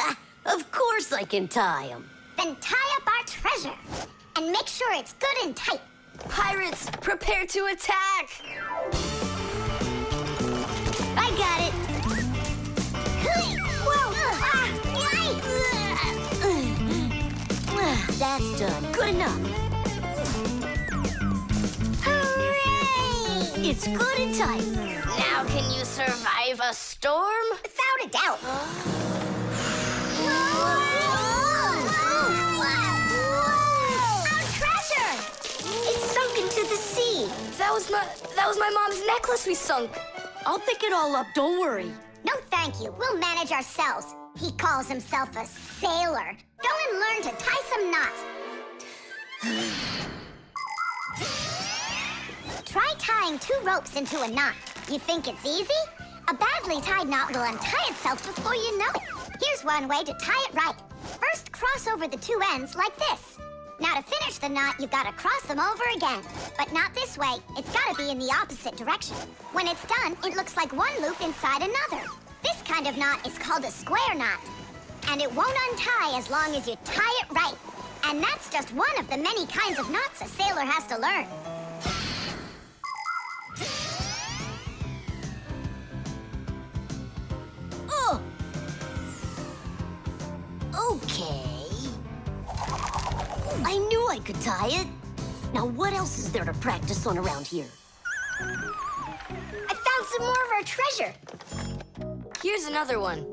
them? Of course I can tie them. Then tie up our treasure. And make sure it's good and tight. Pirates, prepare to attack! I got it. That's done. Good enough. Hooray! It's good and tight. Now can you survive a storm? Without a doubt. Our treasure! It's sunk into the sea. That was my mom's necklace we sunk. I'll pick it all up, don't worry. No, thank you. We'll manage ourselves. He calls himself a sailor. Go and learn to tie some knots. Try tying 2 ropes into a knot. You think it's easy? A badly tied knot will untie itself before you know it. Here's one way to tie it right. First, cross over the 2 ends like this. Now, to finish the knot, you've got to cross them over again. But not this way. It's got to be in the opposite direction. When it's done, it looks like one loop inside another. This kind of knot is called a square knot. And it won't untie as long as you tie it right. And that's just one of the many kinds of knots a sailor has to learn. Oh! Okay. I knew I could tie it. Now what else is there to practice on around here? I found some more of our treasure. Here's another one.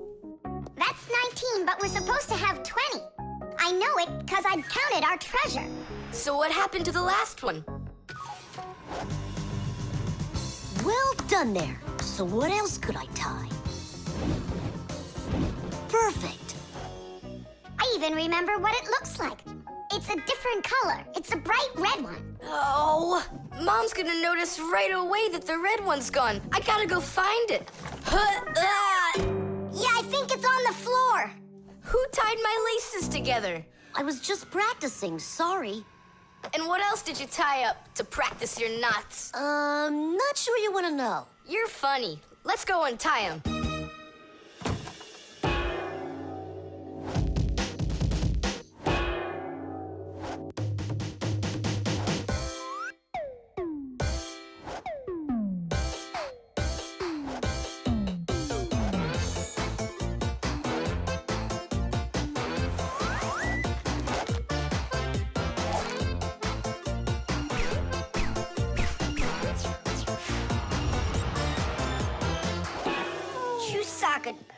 That's 19, but we're supposed to have 20. I know it because I'd counted our treasure. So what happened to the last one? Well done there. So what else could I tie? Perfect. I even remember what it looks like. It's a different color. It's a bright red one. Oh, Mom's gonna notice right away that the red one's gone. I gotta go find it. Yeah, I think it's on the floor. Who tied my laces together? I was just practicing, sorry. And what else did you tie up to practice your knots? Not sure you want to know. You're funny. Let's go untie him.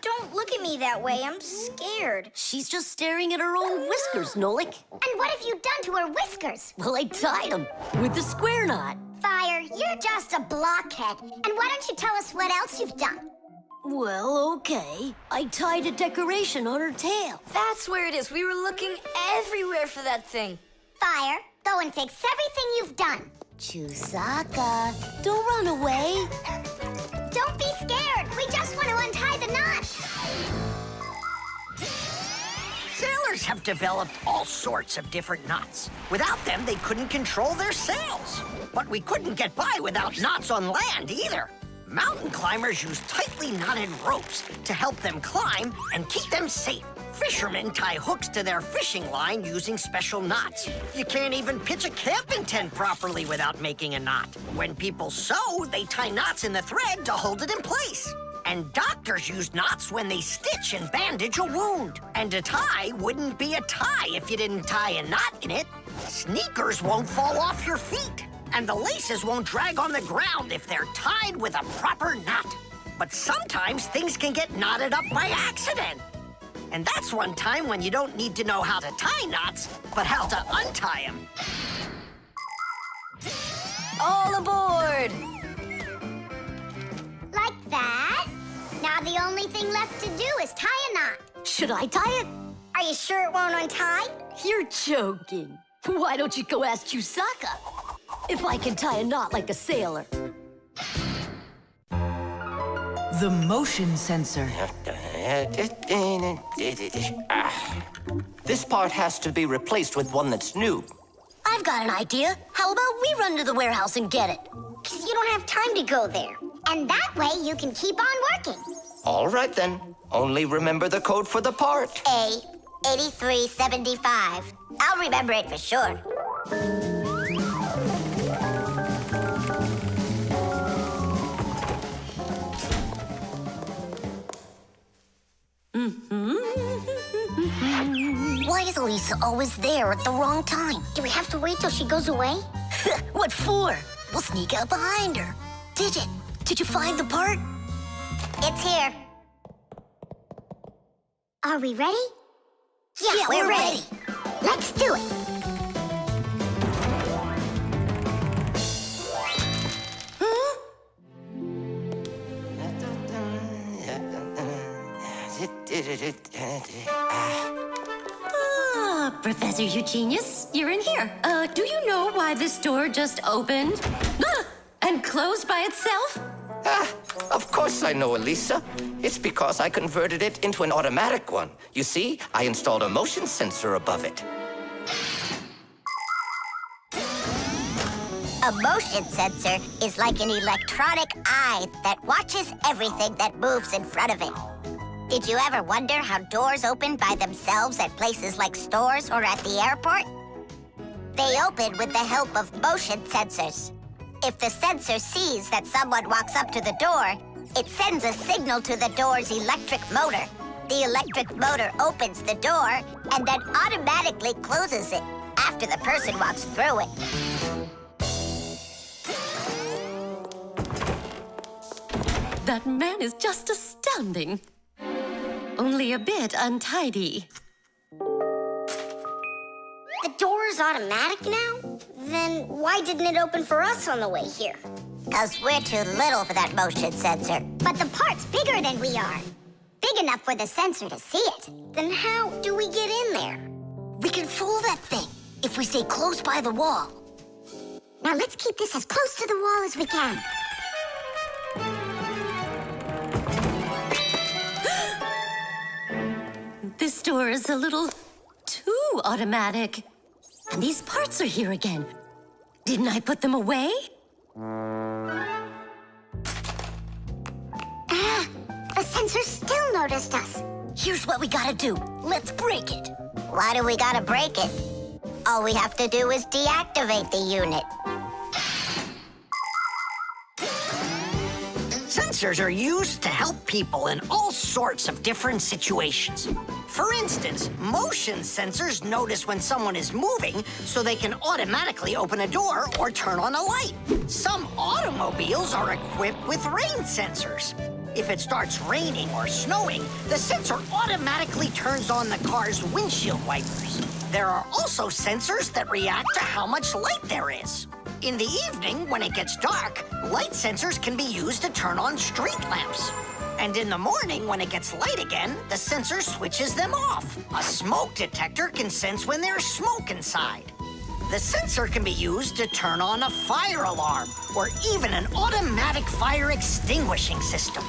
Don't look at me that way. I'm scared. She's just staring at her own whiskers, Nolik. And what have you done to her whiskers? Well, I tied them with the square knot. Fire, you're just a blockhead. And why don't you tell us what else you've done? Well, okay. I tied a decoration on her tail. That's where it is. We were looking everywhere for that thing. Fire, go and fix everything you've done. Chusaka, don't run away. Don't be scared. We just want to untie the knots. Sailors have developed all sorts of different knots. Without them, they couldn't control their sails. But we couldn't get by without knots on land either. Mountain climbers use tightly knotted ropes to help them climb and keep them safe. Fishermen tie hooks to their fishing line using special knots. You can't even pitch a camping tent properly without making a knot. When people sew, they tie knots in the thread to hold it in place. And doctors use knots when they stitch and bandage a wound. And a tie wouldn't be a tie if you didn't tie a knot in it. Sneakers won't fall off your feet. And the laces won't drag on the ground if they're tied with a proper knot. But sometimes things can get knotted up by accident. And that's one time when you don't need to know how to tie knots, but how to untie them. All aboard! Like that. Now the only thing left to do is tie a knot. Should I tie it? Are you sure it won't untie? You're joking. Why don't you go ask Chusaka if I can tie a knot like a sailor? The motion sensor. This part has to be replaced with one that's new. I've got an idea. How about we run to the warehouse and get it? Because you don't have time to go there. And that way you can keep on working. All right, then. Only remember the code for the part. A8375. I'll remember it for sure. Why is Lisa always there at the wrong time? Do we have to wait till she goes away? What for? We'll sneak out behind her. Did you find the part? It's here. Are we ready? Yeah, we're ready. Let's do it. Professor Eugenius, you're in here. Do you know why this door just opened? And closed by itself? Of course I know, Elisa. It's because I converted it into an automatic one. You see, I installed a motion sensor above it. A motion sensor is like an electronic eye that watches everything that moves in front of it. Did you ever wonder how doors open by themselves at places like stores or at the airport? They open with the help of motion sensors. If the sensor sees that someone walks up to the door, it sends a signal to the door's electric motor. The electric motor opens the door and then automatically closes it after the person walks through it. That man is just astounding. Only a bit untidy. The door is automatic now? Then why didn't it open for us on the way here? Because we're too little for that motion sensor. But the part's bigger than we are. Big enough for the sensor to see it. Then how do we get in there? We can fool that thing if we stay close by the wall. Now let's keep this as close to the wall as we can. This door is a little too automatic. And these parts are here again. Didn't I put them away? The sensor still noticed us. Here's what we gotta do. Let's break it. Why do we gotta break it? All we have to do is deactivate the unit. Sensors are used to help people in all sorts of different situations. For instance, motion sensors notice when someone is moving so they can automatically open a door or turn on a light. Some automobiles are equipped with rain sensors. If it starts raining or snowing, the sensor automatically turns on the car's windshield wipers. There are also sensors that react to how much light there is. In the evening, when it gets dark, light sensors can be used to turn on street lamps. And in the morning, when it gets light again, the sensor switches them off. A smoke detector can sense when there's smoke inside. The sensor can be used to turn on a fire alarm or even an automatic fire extinguishing system.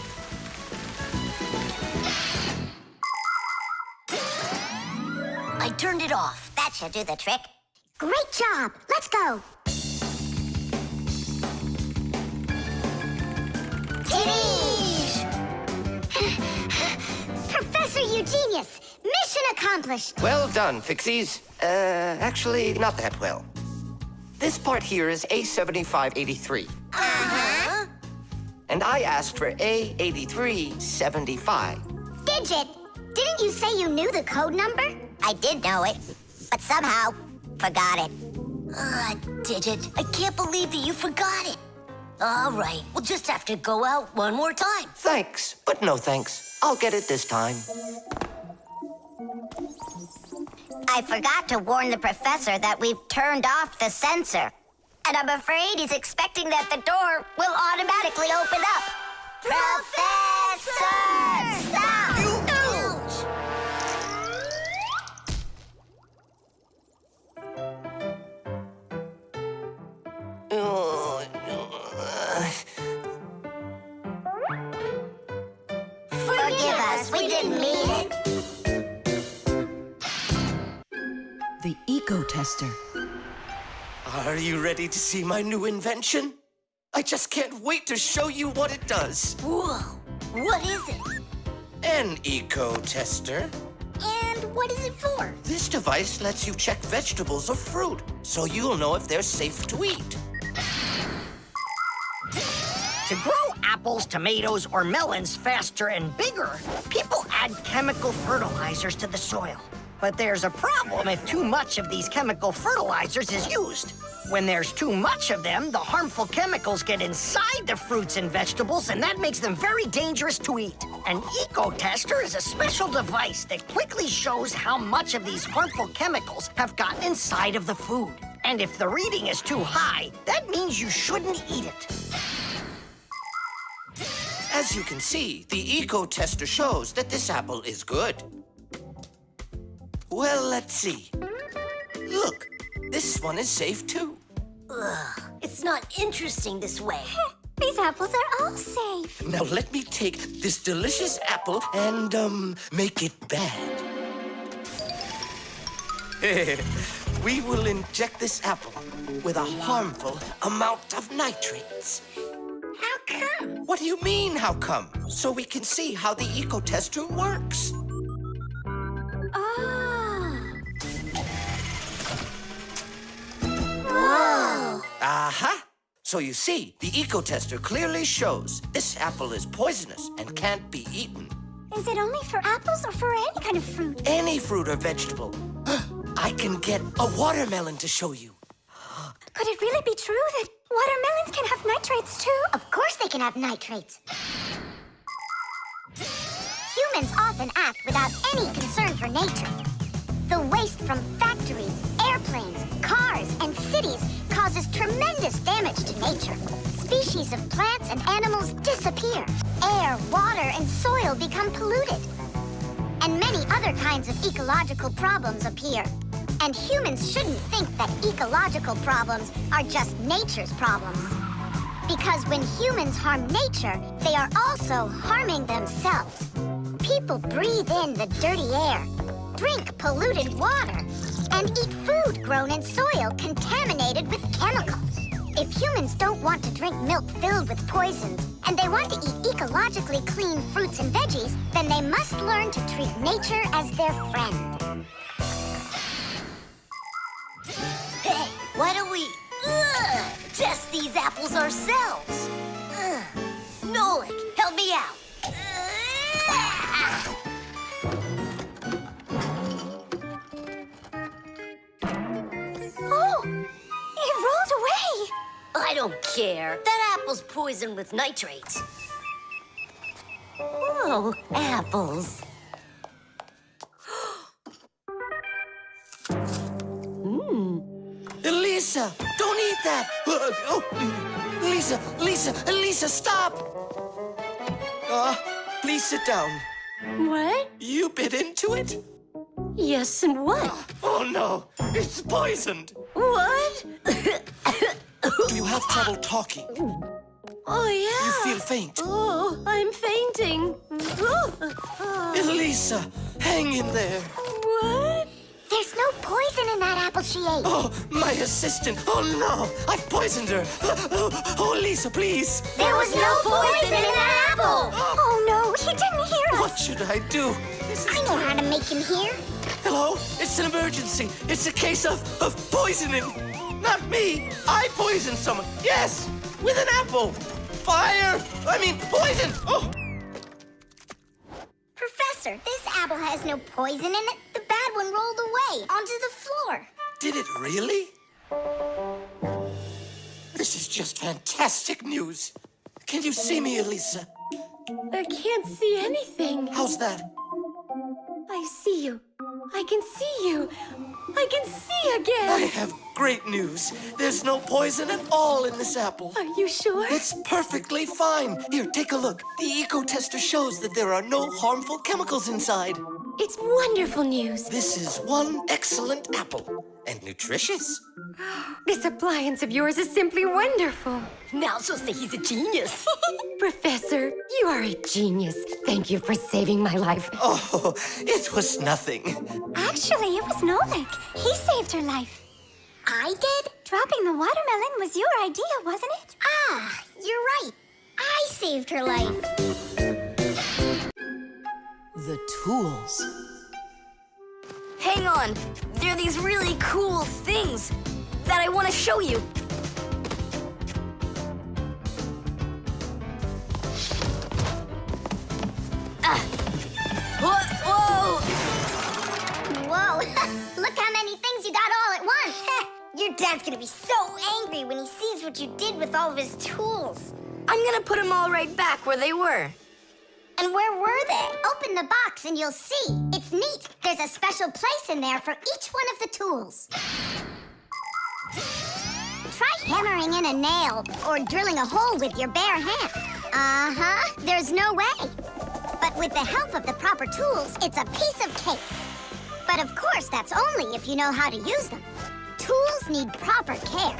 I turned it off. That should do the trick. Great job. Let's go. Titties! Professor Eugenius, mission accomplished. Well done, Fixies. Actually, not that well. This part here is A7583. Uh-huh. And I asked for A8375. Digit, didn't you say you knew the code number? I did know it, but somehow forgot it. Digit, I can't believe that you forgot it. All right, we'll just have to go out one more time. Thanks, but no thanks. I'll get it this time. I forgot to warn the professor that we've turned off the sensor. And I'm afraid he's expecting that the door will automatically open up. Professor! Stop! Forgive us, we didn't mean it. The Eco Tester. Are you ready to see my new invention? I just can't wait to show you what it does. Whoa, what is it? An Eco Tester. And what is it for? This device lets you check vegetables or fruit, so you'll know if they're safe to eat. To grow apples, tomatoes, or melons faster and bigger, people add chemical fertilizers to the soil. But there's a problem if too much of these chemical fertilizers is used. When there's too much of them, the harmful chemicals get inside the fruits and vegetables, and that makes them very dangerous to eat. An eco-tester is a special device that quickly shows how much of these harmful chemicals have gotten inside of the food. And if the reading is too high, that means you shouldn't eat it. As you can see, the Eco Tester shows that this apple is good. Well, let's see. Look, this one is safe too. Ugh, it's not interesting this way. These apples are all safe. Now let me take this delicious apple and, make it bad. We will inject this apple with a harmful amount of nitrates. How come? What do you mean, how come? So we can see how the Eco Tester works. Whoa! Aha! So you see, the Eco Tester clearly shows this apple is poisonous and can't be eaten. Is it only for apples or for any kind of fruit? Any fruit or vegetable. I can get a watermelon to show you. Could it really be true that watermelons can have nitrates too? Of course they can have nitrates. Humans often act without any concern for nature. The waste from factories, airplanes, cars, and cities causes tremendous damage to nature. Species of plants and animals disappear. Air, water, and soil become polluted. And many other kinds of ecological problems appear. And humans shouldn't think that ecological problems are just nature's problems. Because when humans harm nature, they are also harming themselves. People breathe in the dirty air, drink polluted water, and eat food grown in soil contaminated with chemicals. If humans don't want to drink milk filled with poisons, and they want to eat ecologically clean fruits and veggies, then they must learn to treat nature as their friend. Hey, why don't we test these apples ourselves? Nolik, help me out. Oh, it rolled away. I don't care. That apple's poisoned with nitrates. Oh, apples. Elisa, don't eat that! Lisa, stop! Please sit down. What? You bit into it? Yes, and what? Oh no, it's poisoned! What? Do you have trouble talking? Oh, yeah. You feel faint? Oh, I'm fainting. Elisa, hang in there. What? There's no poison in that apple she ate. Oh, my assistant. Oh no, I've poisoned her. Oh, Lisa, please. There was no poison in that apple. Oh no, he didn't hear us. What should I do? I know how to make him hear. Hello? It's an emergency. It's a case of poisoning. Not me. I poisoned someone. Yes, with an apple. Poison. Oh. Professor, this apple has no poison in it. The bad one rolled away onto the floor. Did it really? This is just fantastic news. Can you see me, Elisa? I can't see anything. How's that? I see you. I can see you. I can see again. I have great news. There's no poison at all in this apple. Are you sure? It's perfectly fine. Here, take a look. The eco-tester shows that there are no harmful chemicals inside. It's wonderful news. This is one excellent apple. And nutritious. This appliance of yours is simply wonderful. Now she'll say he's a genius. Professor, you are a genius. Thank you for saving my life. Oh, it was nothing. Actually, it was Nolik. He saved her life. I did? Dropping the watermelon was your idea, wasn't it? Ah, you're right. I saved her life. The tools. Hang on. There are these really cool things that I want to show you. Whoa! Whoa, look how many things you got all at once. Your dad's gonna be so angry when he sees what you did with all of his tools. I'm gonna put them all right back where they were. And where were they? Open the box and you'll see. It's neat. There's a special place in there for each one of the tools. Try hammering in a nail or drilling a hole with your bare hands. Uh-huh, there's no way. But with the help of the proper tools, it's a piece of cake. But of course, that's only if you know how to use them. Tools need proper care.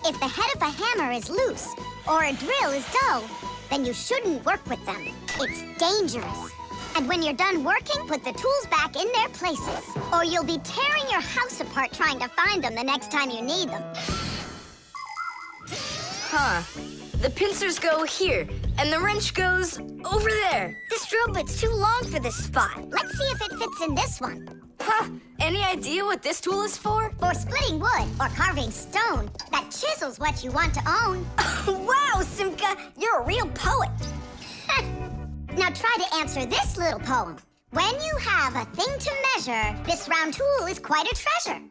If the head of a hammer is loose or a drill is dull, then you shouldn't work with them. It's dangerous. And when you're done working, put the tools back in their places, or you'll be tearing your house apart trying to find them the next time you need them. Huh. The pincers go here, and the wrench goes over there. This drill bit's too long for this spot. Let's see if it fits in this one. Huh. Any idea what this tool is for? For splitting wood or carving stone, that chisels what you want to own. Wow, Simka, you're a real poet. Now try to answer this little poem. When you have a thing to measure, this round tool is quite a treasure.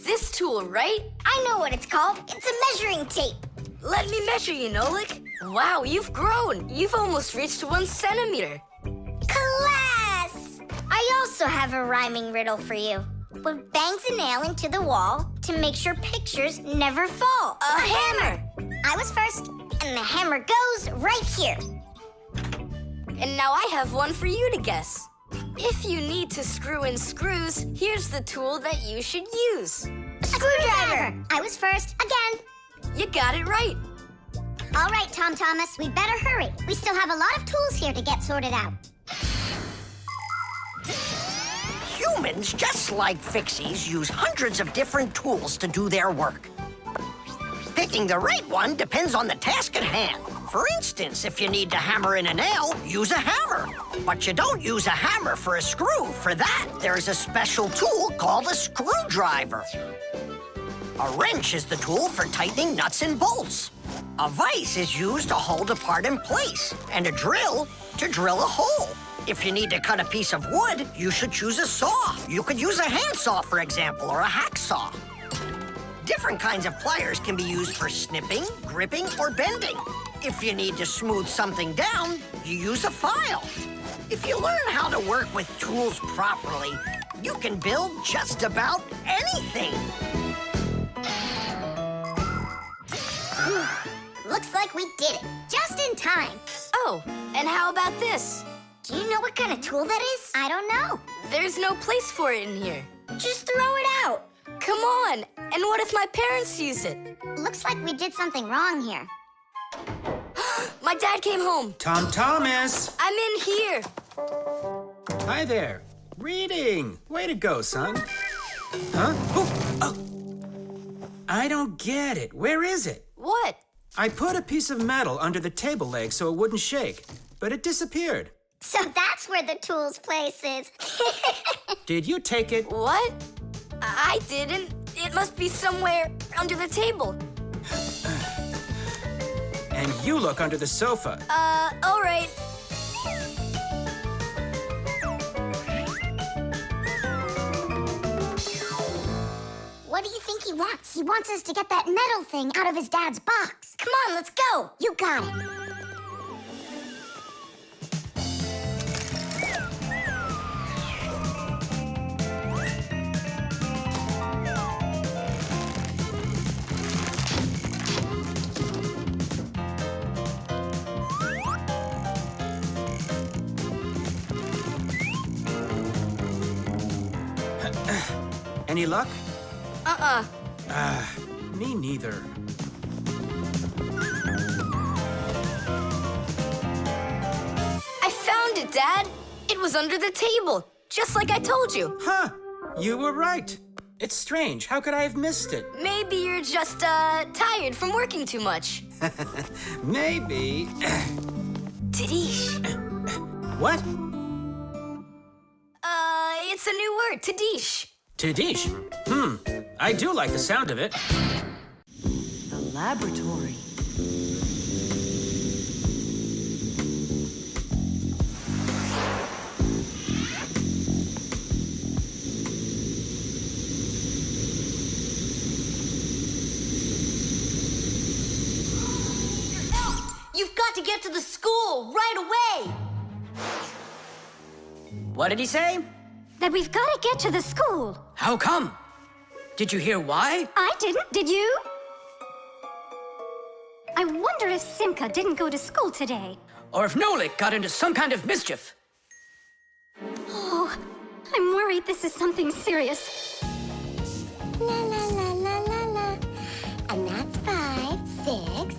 This tool, right? I know what it's called. It's a measuring tape. Let me measure you, Nolik. Wow, you've grown. You've almost reached 1 centimeter. Class! I also have a rhyming riddle for you. What bangs a nail into the wall to make sure pictures never fall? A hammer! I was first, and the hammer goes right here. And now I have one for you to guess. If you need to screw in screws, here's the tool that you should use. A screwdriver! I was first, again. You got it right. All right, Tom Thomas, we'd better hurry. We still have a lot of tools here to get sorted out. You Humans, just like Fixies, use hundreds of different tools to do their work. Picking the right one depends on the task at hand. For instance, if you need to hammer in a nail, use a hammer. But you don't use a hammer for a screw. For that, there's a special tool called a screwdriver. A wrench is the tool for tightening nuts and bolts. A vise is used to hold a part in place, and a drill to drill a hole. If you need to cut a piece of wood, you should choose a saw. You could use a handsaw, for example, or a hacksaw. Different kinds of pliers can be used for snipping, gripping, or bending. If you need to smooth something down, you use a file. If you learn how to work with tools properly, you can build just about anything. Looks like we did it, just in time. Oh, and how about this? Do you know what kind of tool that is? I don't know. There's no place for it in here. Just throw it out. Come on, and what if my parents use it? Looks like we did something wrong here. My dad came home. Tom Thomas! I'm in here. Hi there. Reading. Way to go, son. Huh? Oh. I don't get it. Where is it? What? I put a piece of metal under the table leg so it wouldn't shake, but it disappeared. So that's where the tool's place is. Did you take it? What? I didn't. It must be somewhere under the table. And you look under the sofa. All right. What do you think he wants? He wants us to get that metal thing out of his dad's box. Come on, let's go. You got it. Any luck? Uh-uh. Me neither. I found it, Dad. It was under the table, just like I told you. Huh. You were right. It's strange. How could I have missed it? Maybe you're just, tired from working too much. Maybe. Tadish. What? It's a new word, Tadish. Tadish. I do like the sound of it. The laboratory. You've got to get to the school right away. What did he say? That we've got to get to the school. How come? Did you hear why? I didn't, did you? I wonder if Simka didn't go to school today. Or if Nolik got into some kind of mischief. Oh, I'm worried this is something serious. La la la la la la. And that's 5, 6.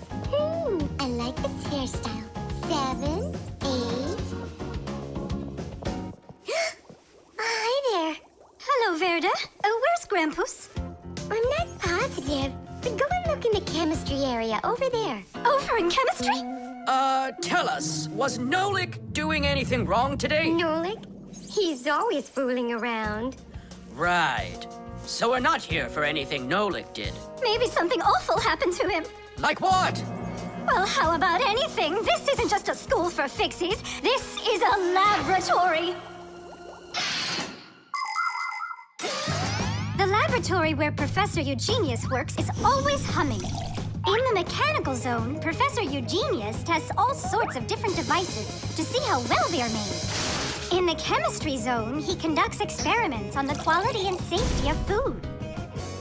I like this hairstyle. 7, 8. Hi there. Hello, Verda. Where's Grampus? I'm not positive, but go and look in the chemistry area over there. Over in chemistry? Tell us, was Nolik doing anything wrong today? Nolik? He's always fooling around. Right. So we're not here for anything Nolik did. Maybe something awful happened to him. Like what? Well, how about anything? This isn't just a school for Fixies. This is a laboratory. The laboratory where Professor Eugenius works is always humming. In the mechanical zone, Professor Eugenius tests all sorts of different devices to see how well they are made. In the chemistry zone, he conducts experiments on the quality and safety of food.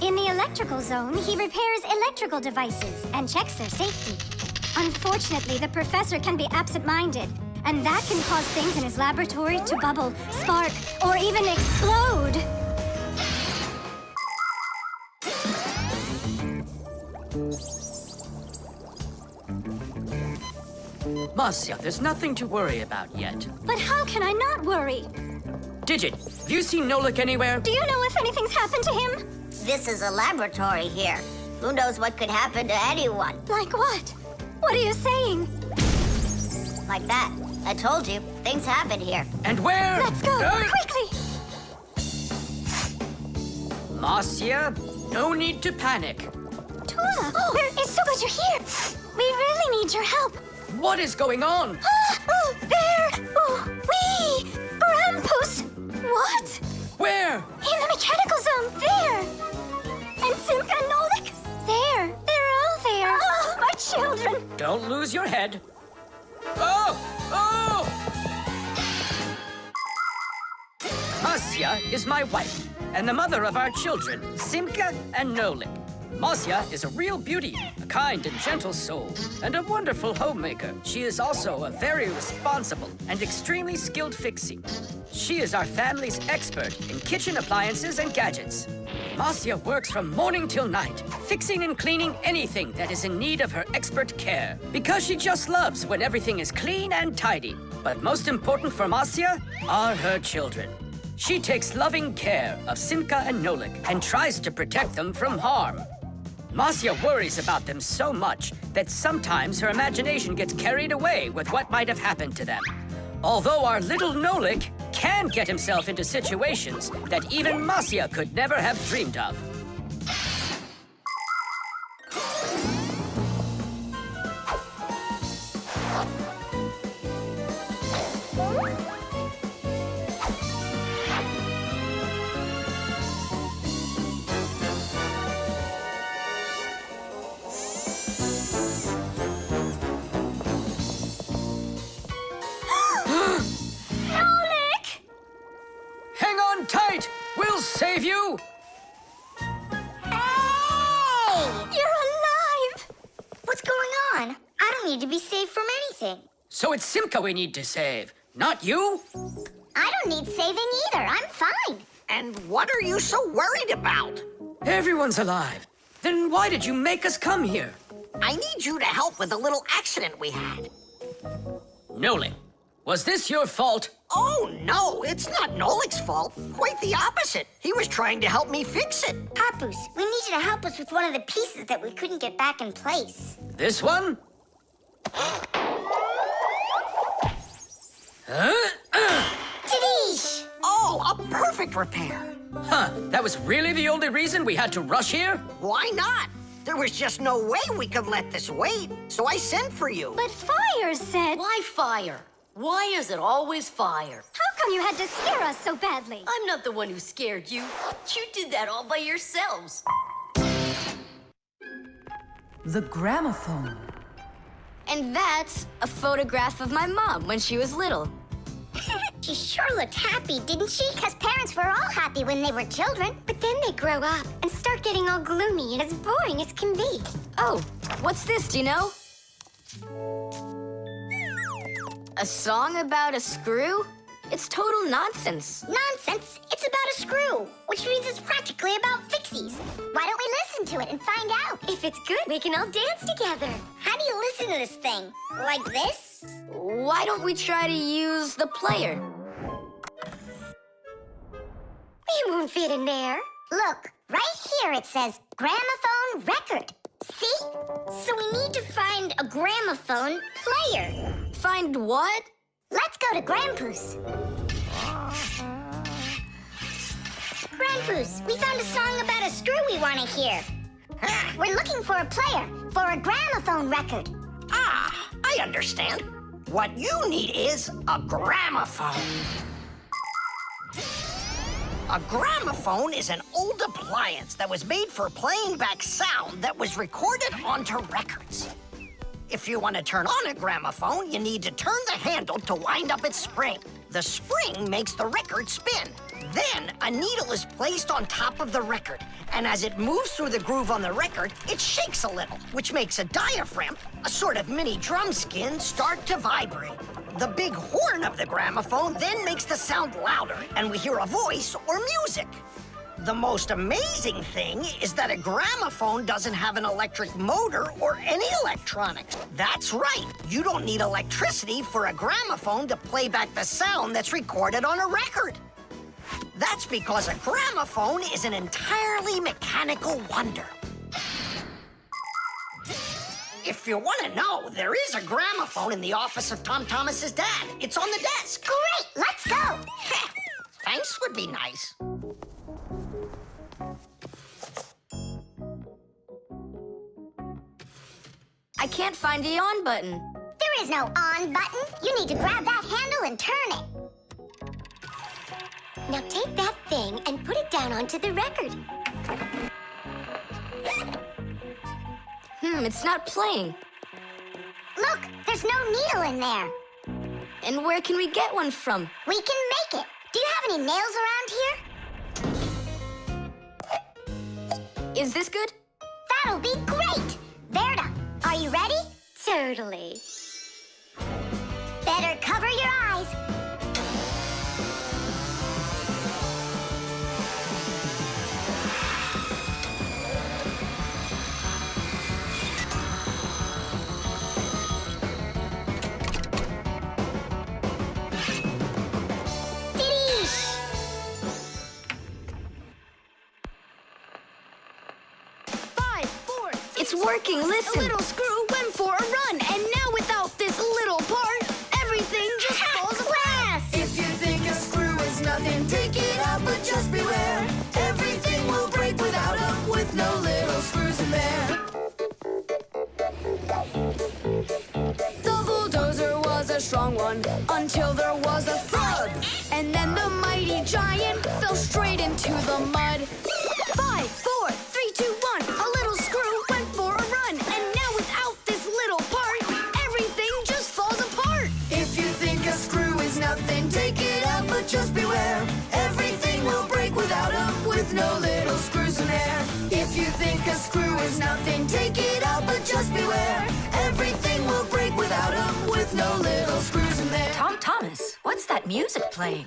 In the electrical zone, he repairs electrical devices and checks their safety. Unfortunately, the professor can be absent-minded, and that can cause things in his laboratory to bubble, spark, or even explode. Masiya, there's nothing to worry about yet. But how can I not worry? Digit, have you seen Nolik anywhere? Do you know if anything's happened to him? This is a laboratory here. Who knows what could happen to anyone? Like what? What are you saying? Like that. I told you, things happen here. And where? Let's go, quickly! Masiya, no need to panic. Tula, it's so good you're here. We really need your help. What is going on? Papus! What? Where? In the mechanical zone, there! And Simka and Nolik, there! They're all there! Oh, my children! Don't lose your head. Oh! Oh! Masiya is my wife, and the mother of our children, Simka and Nolik. Masiya is a real beauty, a kind and gentle soul, and a wonderful homemaker. She is also a very responsible and extremely skilled Fixie. She is our family's expert in kitchen appliances and gadgets. Masiya works from morning till night, fixing and cleaning anything that is in need of her expert care, because she just loves when everything is clean and tidy. But most important for Masiya are her children. She takes loving care of Simka and Nolik and tries to protect them from harm. Masiya worries about them so much that sometimes her imagination gets carried away with what might have happened to them. Although our little Nolik can get himself into situations that even Masiya could never have dreamed of. Tight! We'll save you! Hey! You're alive! What's going on? I don't need to be saved from anything. So it's Simka we need to save, not you? I don't need saving either. I'm fine. And what are you so worried about? Everyone's alive. Then why did you make us come here? I need you to help with a little accident we had. Nolik, was this your fault? Oh, no, it's not Nolik's fault. Quite the opposite. He was trying to help me fix it. Papus, we need you to help us with one of the pieces that we couldn't get back in place. This one? Tadish! Oh, a perfect repair. Huh, that was really the only reason we had to rush here? Why not? There was just no way we could let this wait, so I sent for you. But Fire said... Why fire? Why is it always fire? How come you had to scare us so badly? I'm not the one who scared you. You did that all by yourselves. The gramophone. And that's a photograph of my mom when she was little. She sure looked happy, didn't she? Because parents were all happy when they were children. But then they grow up and start getting all gloomy and as boring as can be. Oh, what's this, do you know? A song about a screw? It's total nonsense. Nonsense? It's about a screw, which means it's practically about Fixies. Why don't we listen to it and find out? If it's good, we can all dance together. How do you listen to this thing? Like this? Why don't we try to use the player? We won't fit in there. Look, right here it says gramophone record. See? So we need to find a gramophone player. Find what? Let's go to Grandpus. Grandpus, we found a song about a screw we want to hear. We're looking for a player for a gramophone record. Ah, I understand. What you need is a gramophone. A gramophone is an old appliance that was made for playing back sound that was recorded onto records. If you want to turn on a gramophone, you need to turn the handle to wind up its spring. The spring makes the record spin. Then, a needle is placed on top of the record, and as it moves through the groove on the record, it shakes a little, which makes a diaphragm, a sort of mini drum skin, start to vibrate. The big horn of the gramophone then makes the sound louder, and we hear a voice or music. The most amazing thing is that a gramophone doesn't have an electric motor or any electronics. That's right. You don't need electricity for a gramophone to play back the sound that's recorded on a record. That's because a gramophone is an entirely mechanical wonder. If you want to know, there is a gramophone in the office of Tom Thomas's dad. It's on the desk. Great, let's go. Thanks would be nice. I can't find the on button. There is no on button. You need to grab that handle and turn it. Now take that thing and put it down onto the record. It's not playing. Look, there's no needle in there. And where can we get one from? We can make it. Do you have any nails around here? Is this good? That'll be great. Verda, are you ready? Totally. Better cover your eyes. It's working, listen. A little screw went for a run, and now without this little part, everything just falls apart. If you think a screw is nothing, take it out, but just beware. Everything will break without them, with no little screws in there. The bulldozer was a strong one, until there was a thud. And then the mighty giant fell straight into the mud. 5, 4, 3, 2, 1, a little screw went for a run, and now without this little part, everything just falls apart. If you think a screw is nothing, take it out, but just beware. Everything will break without them, with no little screws in there. If you think a screw is nothing, take it out, but just beware. Everything will break without them, with no little screws in there. Tom Thomas, what's that music playing?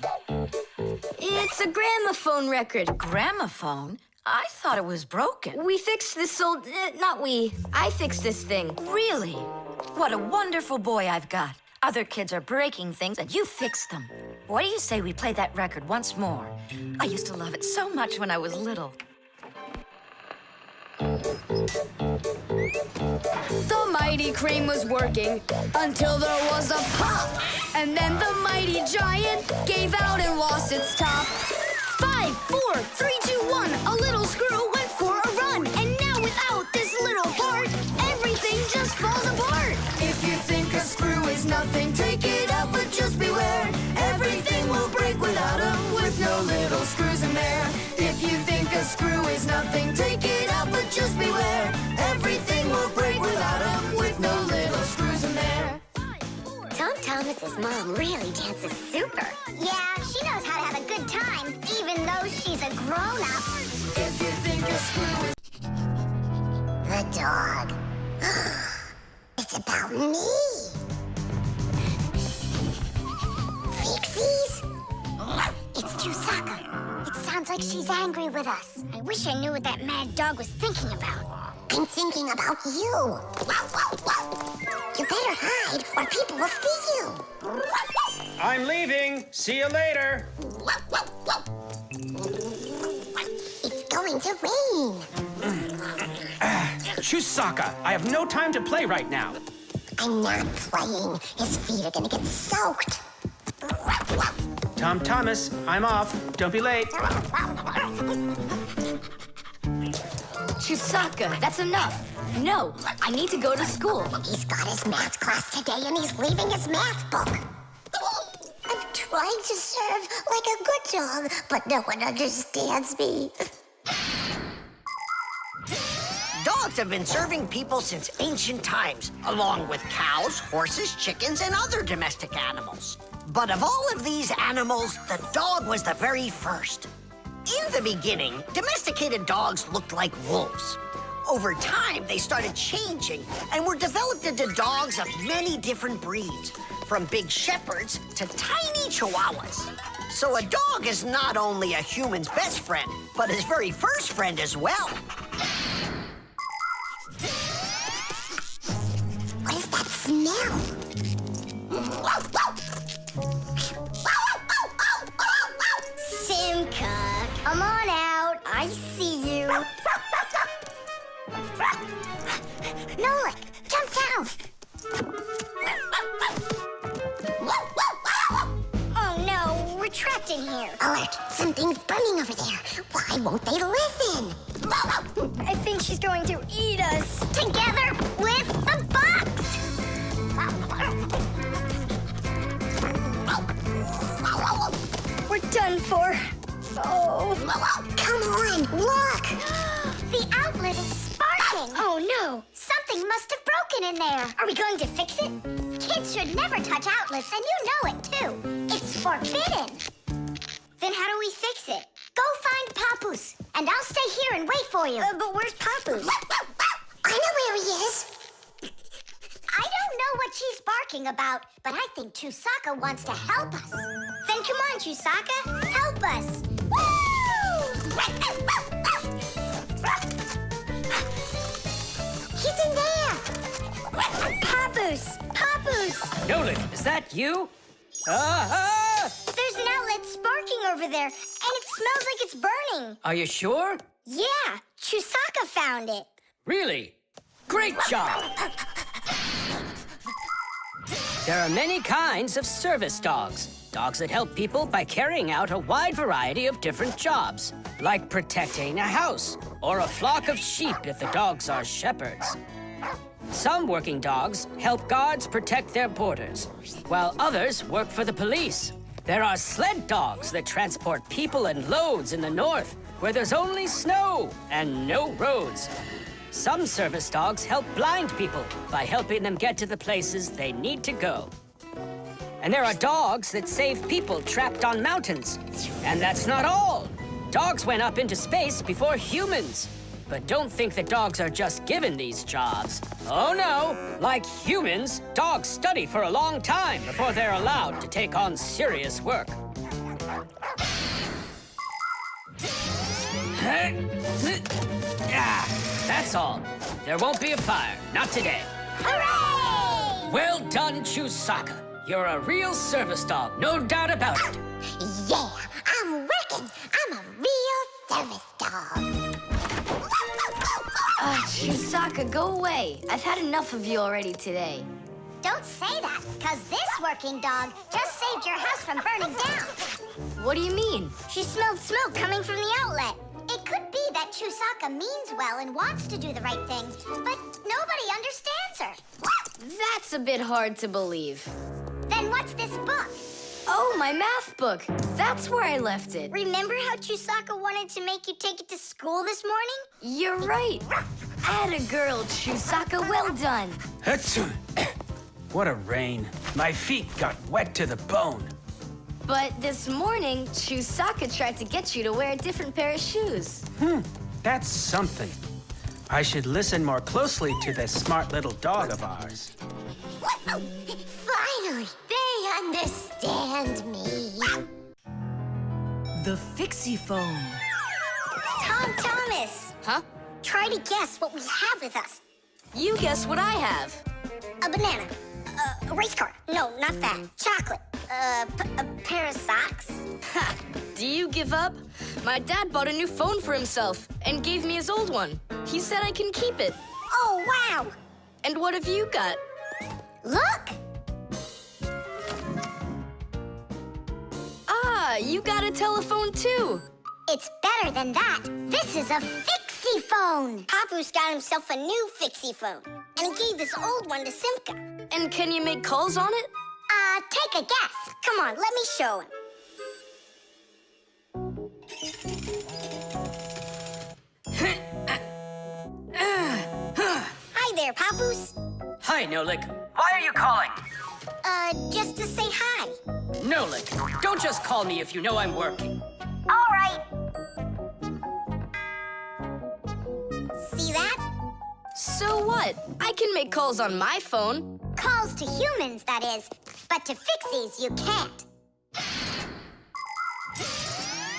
It's a gramophone record. Gramophone? I thought it was broken. We fixed this old... not we. I fixed this thing. Really? What a wonderful boy I've got. Other kids are breaking things, and you fixed them. What do you say we play that record once more? I used to love it so much when I was little. The mighty crane was working until there was a pop. And then the mighty giant gave out and lost its top. 5, 4, 3, 2, 1, a little screw went for a run. And now without this little part, everything just falls apart. If you think a screw is nothing, take it out, but just beware. Everything will break without them, with no little screws in there. If you think a screw is nothing, take it out, but just beware. Everything will break without them, with no little screws in there. Tom Thomas's mom really dances super. Yeah, she knows how to have a good time, even though she's a grown-up. If you think a screw is... The dog. It's about me. Fixies? It's Chusaka. It sounds like she's angry with us. I wish I knew what that mad dog was thinking about. I'm thinking about you. You better hide or people will see you. I'm leaving. See you later. It's going to rain. Chusaka, I have no time to play right now. I'm not playing. His feet are gonna get soaked. Tom Thomas, I'm off. Don't be late. Chusaka, that's enough. No, I need to go to school. He's got his math class today and he's leaving his math book. I'm trying to serve like a good dog, but no one understands me. Dogs have been serving people since ancient times, along with cows, horses, chickens, and other domestic animals. But of all of these animals, the dog was the very first. In the beginning, domesticated dogs looked like wolves. Over time, they started changing and were developed into dogs of many different breeds, from big shepherds to tiny chihuahuas. So a dog is not only a human's best friend, but his very first friend as well. What is that smell? Simka Nolik, jump down. Oh no, we're trapped in here. Alert! Something's burning over there. Why won't they listen? I think she's going to eat us. Together with the box! We're done for. Oh. Come on, look! The outlet is sparking. Oh no, something must have broken in there. Are we going to fix it? Kids should never touch outlets, and you know it too. It's forbidden. Then how do we fix it? Go find Papus, and I'll stay here and wait for you. But where's Papus? I know where he is. I don't know what she's barking about, but I think Chusaka wants to help us. Then come on, Chusaka, help us. He's in there. Papus! Papus! Nolik, is that you? Ah! There's an outlet sparking over there, and it smells like it's burning. Are you sure? Yeah, Chusaka found it. Really? Great job! There are many kinds of service dogs. Dogs that help people by carrying out a wide variety of different jobs, like protecting a house or a flock of sheep if the dogs are shepherds. Some working dogs help guards protect their borders, while others work for the police. There are sled dogs that transport people and loads in the north, where there's only snow and no roads. Some service dogs help blind people by helping them get to the places they need to go. And there are dogs that save people trapped on mountains. And that's not all. Dogs went up into space before humans. But don't think that dogs are just given these jobs. Oh no! Like humans, dogs study for a long time before they're allowed to take on serious work. Ah, that's all. There won't be a fire. Not today. Hooray! Well done, Chusaka. You're a real service dog, no doubt about it. Yeah, I'm working. I'm a real service dog. Chusaka, go away. I've had enough of you already today. Don't say that, because this working dog just saved your house from burning down. What do you mean? She smelled smoke coming from the outlet. It could be that Chusaka means well and wants to do the right thing, but nobody understands her. That's a bit hard to believe. Then what's this book? Oh, my math book. That's where I left it. Remember how Chusaka wanted to make you take it to school this morning? You're right. Atta girl, Chusaka. Well done. What a rain. My feet got wet to the bone. But this morning, Chusaka tried to get you to wear a different pair of shoes. That's something. I should listen more closely to this smart little dog of ours. Finally, they understand me. The Fixie phone. Tom Thomas! Huh? Try to guess what we have with us. You guess what I have. A banana. A race car. No, not that. Chocolate. A pair of socks. Ha! Do you give up? My dad bought a new phone for himself and gave me his old one. He said I can keep it. Oh, wow! And what have you got? Look! Ah, you got a telephone too. It's better than that. This is a Fixie phone. Papu's got himself a new Fixie phone. And he gave this old one to Simka. And can you make calls on it? Take a guess. Come on, let me show him. Hi there, Papus. Hi, Nolik. Why are you calling? Just to say hi. Nolik, don't just call me if you know I'm working. All right. See that? So what? I can make calls on my phone. Calls to humans, that is. But to Fixies, you can't.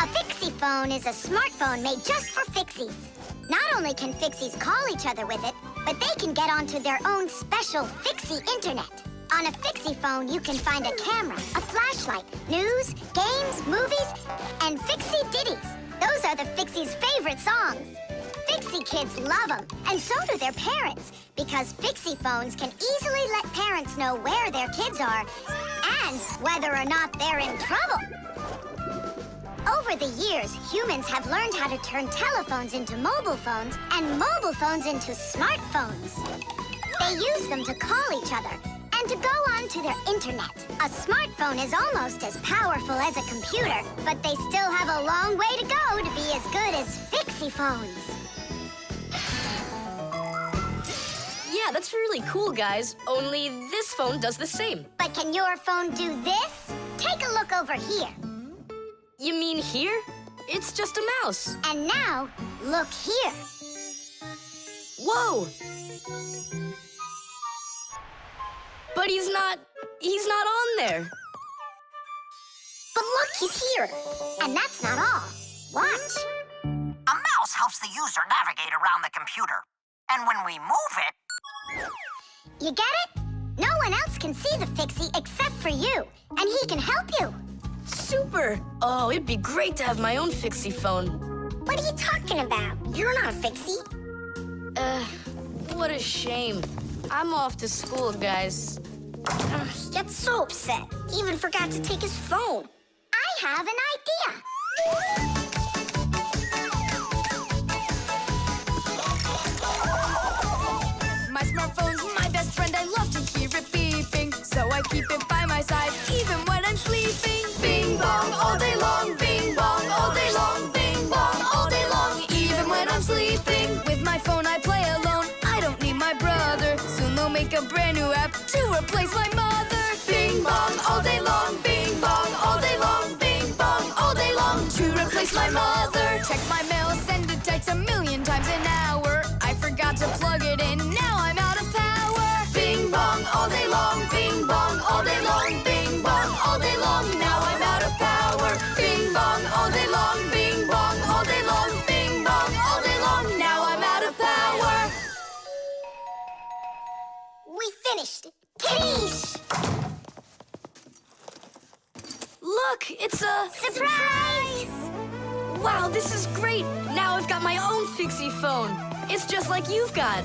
A Fixie phone is a smartphone made just for Fixies. Not only can Fixies call each other with it, but they can get onto their own special Fixie internet. On a Fixie phone, you can find a camera, a flashlight, news, games, movies, and Fixie ditties. Those are the Fixies' favorite songs. Fixie Fixie kids love them, and so do their parents, because Fixie phones can easily let parents know where their kids are and whether or not they're in trouble. Over the years, humans have learned how to turn telephones into mobile phones and mobile phones into smartphones. They use them to call each other and to go onto their internet. A smartphone is almost as powerful as a computer, but they still have a long way to go to be as good as Fixie phones. Yeah, that's really cool, guys. Only this phone does the same. But can your phone do this? Take a look over here. You mean here? It's just a mouse. And now, look here. Whoa! But he's not on there. But look, he's here. And that's not all. Watch. A mouse helps the user navigate around the computer. And when we move it... You get it? No one else can see the Fixie except for you. And he can help you. Super! Oh, it'd be great to have my own Fixie phone. What are you talking about? You're not a Fixie. What a shame. I'm off to school, guys. He gets so upset. He even forgot to take his phone. I have an idea. My smartphone's my best friend. I love to hear it beeping, so I keep it by my side even when I'm sleeping. Bing bong all day long, bing bong all day long, bing bong all day long, even when I'm sleeping. With my phone I play alone. I don't need my brother. Soon they'll make a brand new app to replace my mother. Bing bong all day long, bing bong all day long, bing bong all day long, to replace my mother. Check my mail, send a text 1,000,000 times an hour. I forgot to plug it in, now I'm out of power. Bing bong all day long, bing bong all day long, bing bong all day long, now I'm out of power. Bing bong all day long, bing bong all day long, bing bong all day long, now I'm out of power. We finished. Tadoosh! Look, it's a... Surprise! Wow, this is great. Now I've got my own Fixie phone. It's just like you've got.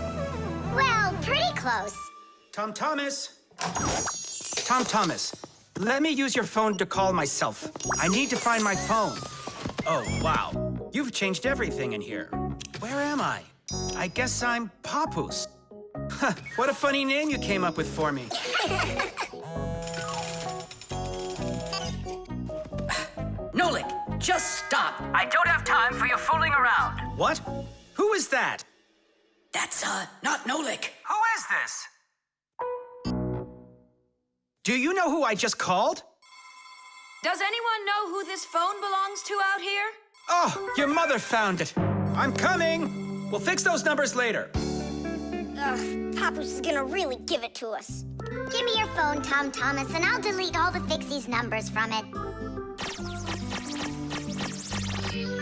Well, pretty close. Tom Thomas! Tom Thomas, let me use your phone to call myself. I need to find my phone. Oh, wow. You've changed everything in here. Where am I? I guess I'm Papus. Huh, what a funny name you came up with for me. Nolik, just stop. I don't have time for your fooling around. What? Who is that? That's, not Nolik. Who is this? Do you know who I just called? Does anyone know who this phone belongs to out here? Oh, your mother found it. I'm coming. We'll fix those numbers later. Ugh, Papus is gonna really give it to us. Give me your phone, Tom Thomas, and I'll delete all the Fixie's numbers from it.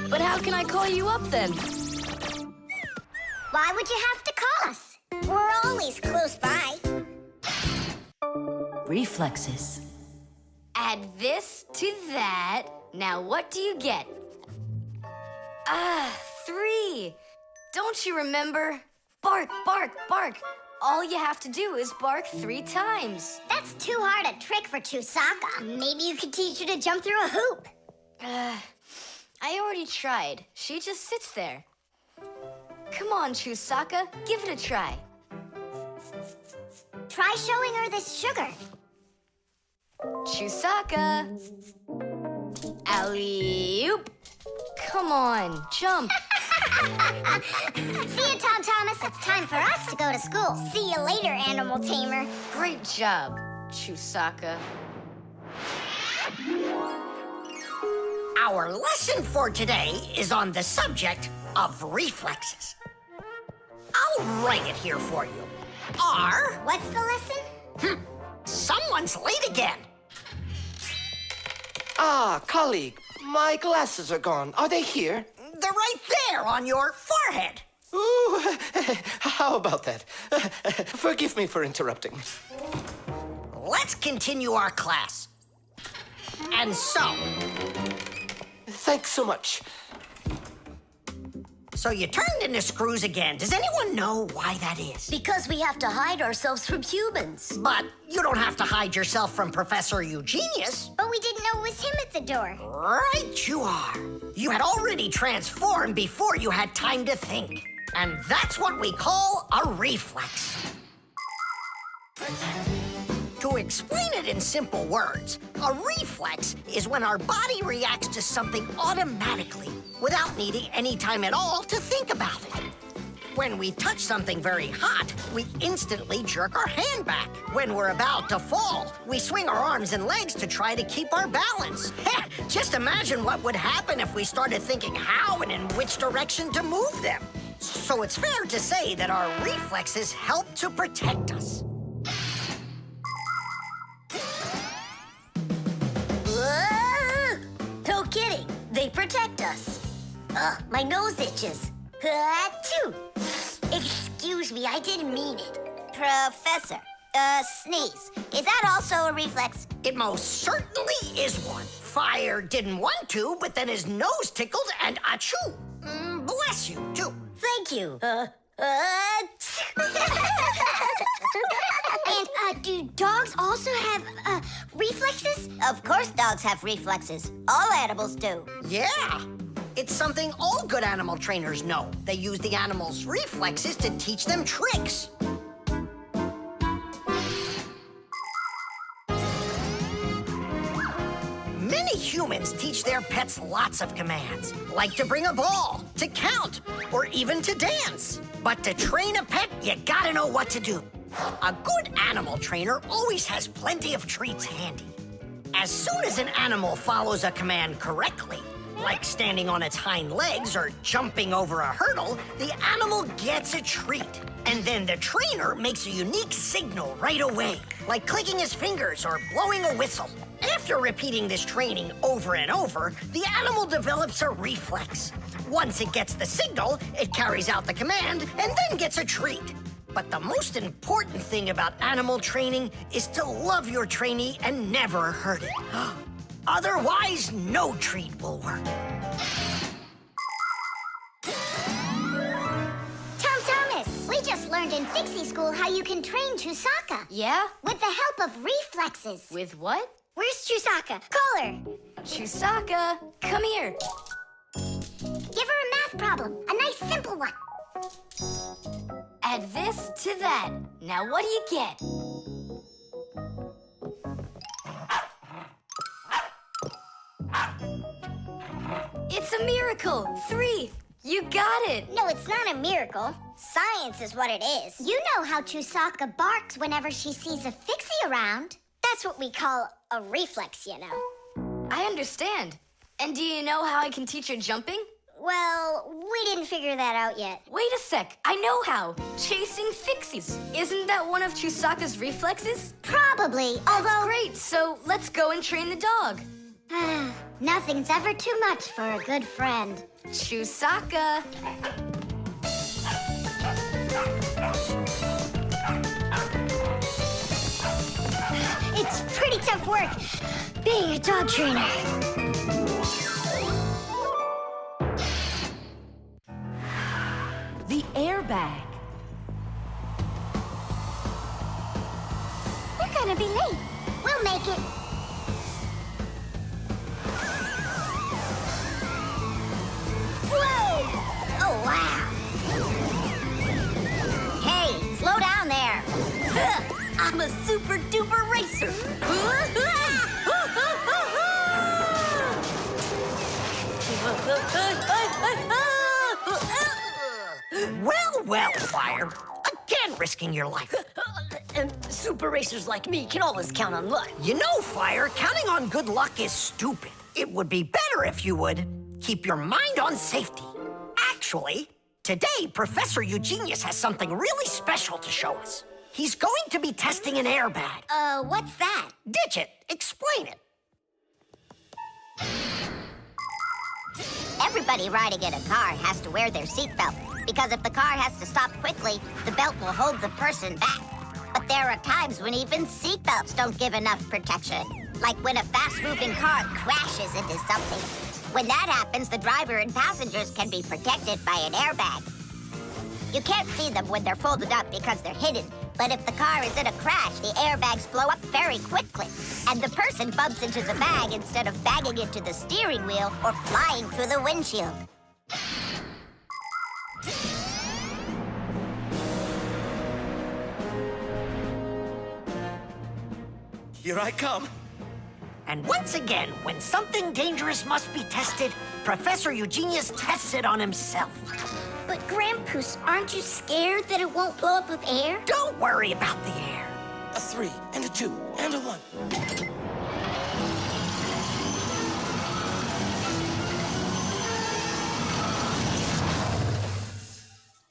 But how can I call you up then? Why would you have to call us? We're always close by. Reflexes. Add this to that. Now what do you get? Ah, 3. Don't you remember? Bark, bark, bark. All you have to do is bark 3 times. That's too hard a trick for Chusaka. Maybe you could teach her to jump through a hoop. I already tried. She just sits there. Come on, Chusaka, give it a try. Try showing her this sugar. Chusaka. Alley-oop. Come on, jump. See you, Tom Thomas. It's time for us to go to school. See you later, animal tamer. Great job, Chusaka. Our lesson for today is on the subject of reflexes. I'll write it here for you. What's the lesson? Someone's late again. Ah, colleague, my glasses are gone. Are they here? They're right there on your forehead. Ooh, how about that? Forgive me for interrupting. Let's continue our class. And so... Thanks so much. So you turned into screws again. Does anyone know why that is? Because we have to hide ourselves from humans. But you don't have to hide yourself from Professor Eugenius. But we didn't know it was him at the door. Right you are. You had already transformed before you had time to think. And that's what we call a reflex. To explain it in simple words, a reflex is when our body reacts to something automatically without needing any time at all to think about it. When we touch something very hot, we instantly jerk our hand back. When we're about to fall, we swing our arms and legs to try to keep our balance. Just imagine what would happen if we started thinking how and in which direction to move them. So it's fair to say that our reflexes help to protect us. No kidding. They protect us. My nose itches. Achoo. Excuse me, I didn't mean it. Professor, sneeze. Is that also a reflex? It most certainly is one. Fire didn't want to, but then his nose tickled and achoo. Bless you, too. Thank you. And do dogs also have reflexes? Of course dogs have reflexes. All animals do. Yeah. It's something all good animal trainers know. They use the animals' reflexes to teach them tricks. Many humans teach their pets lots of commands, like to bring a ball, to count, or even to dance. But to train a pet, you gotta know what to do. A good animal trainer always has plenty of treats handy. As soon as an animal follows a command correctly, like standing on its hind legs or jumping over a hurdle, the animal gets a treat. And then the trainer makes a unique signal right away, like clicking his fingers or blowing a whistle. After repeating this training over and over, the animal develops a reflex. Once it gets the signal, it carries out the command and then gets a treat. But the most important thing about animal training is to love your trainee and never hurt it. Otherwise, no treat will work. Tom Thomas, we just learned in Fixie school how you can train Chusaka. Yeah? With the help of reflexes. With what? Where's Chusaka? Call her. Chusaka, come here. Give her a math problem. A nice simple one. Add this to that. Now what do you get? It's a miracle! 3! You got it! No, it's not a miracle. Science is what it is. You know how Chusaka barks whenever she sees a Fixie around. That's what we call a reflex, you know. I understand. And do you know how I can teach her jumping? Well, we didn't figure that out yet. Wait a sec, I know how. Chasing Fixies. Isn't that one of Chusaka's reflexes? Probably, although... That's great, so let's go and train the dog. Nothing's ever too much for a good friend. Chusaka. It's pretty tough work being a dog trainer. The airbag. We're gonna be late. We'll make it. Whoa! Oh, wow. Hey, slow down there. I'm a super duper racer. Well, Fire. Again, risking your life. And super racers like me can always count on luck. You know, Fire, counting on good luck is stupid. It would be better if you would keep your mind on safety. Actually, today, Professor Eugenius has something really special to show us. He's going to be testing an airbag. What's that? Ditch it. Explain it. Everybody riding in a car has to wear their seatbelt, because if the car has to stop quickly, the belt will hold the person back. But there are times when even seatbelts don't give enough protection. Like when a fast-moving car crashes into something. When that happens, the driver and passengers can be protected by an airbag. You can't see them when they're folded up because they're hidden. But if the car is in a crash, the airbags blow up very quickly. And the person bumps into the bag instead of banging into the steering wheel or flying through the windshield. Here I come. And once again, when something dangerous must be tested, Professor Eugenius tests it on himself. But Grandpus, aren't you scared that it won't blow up with air? Don't worry about the air. A 3 and a 2 and a 1.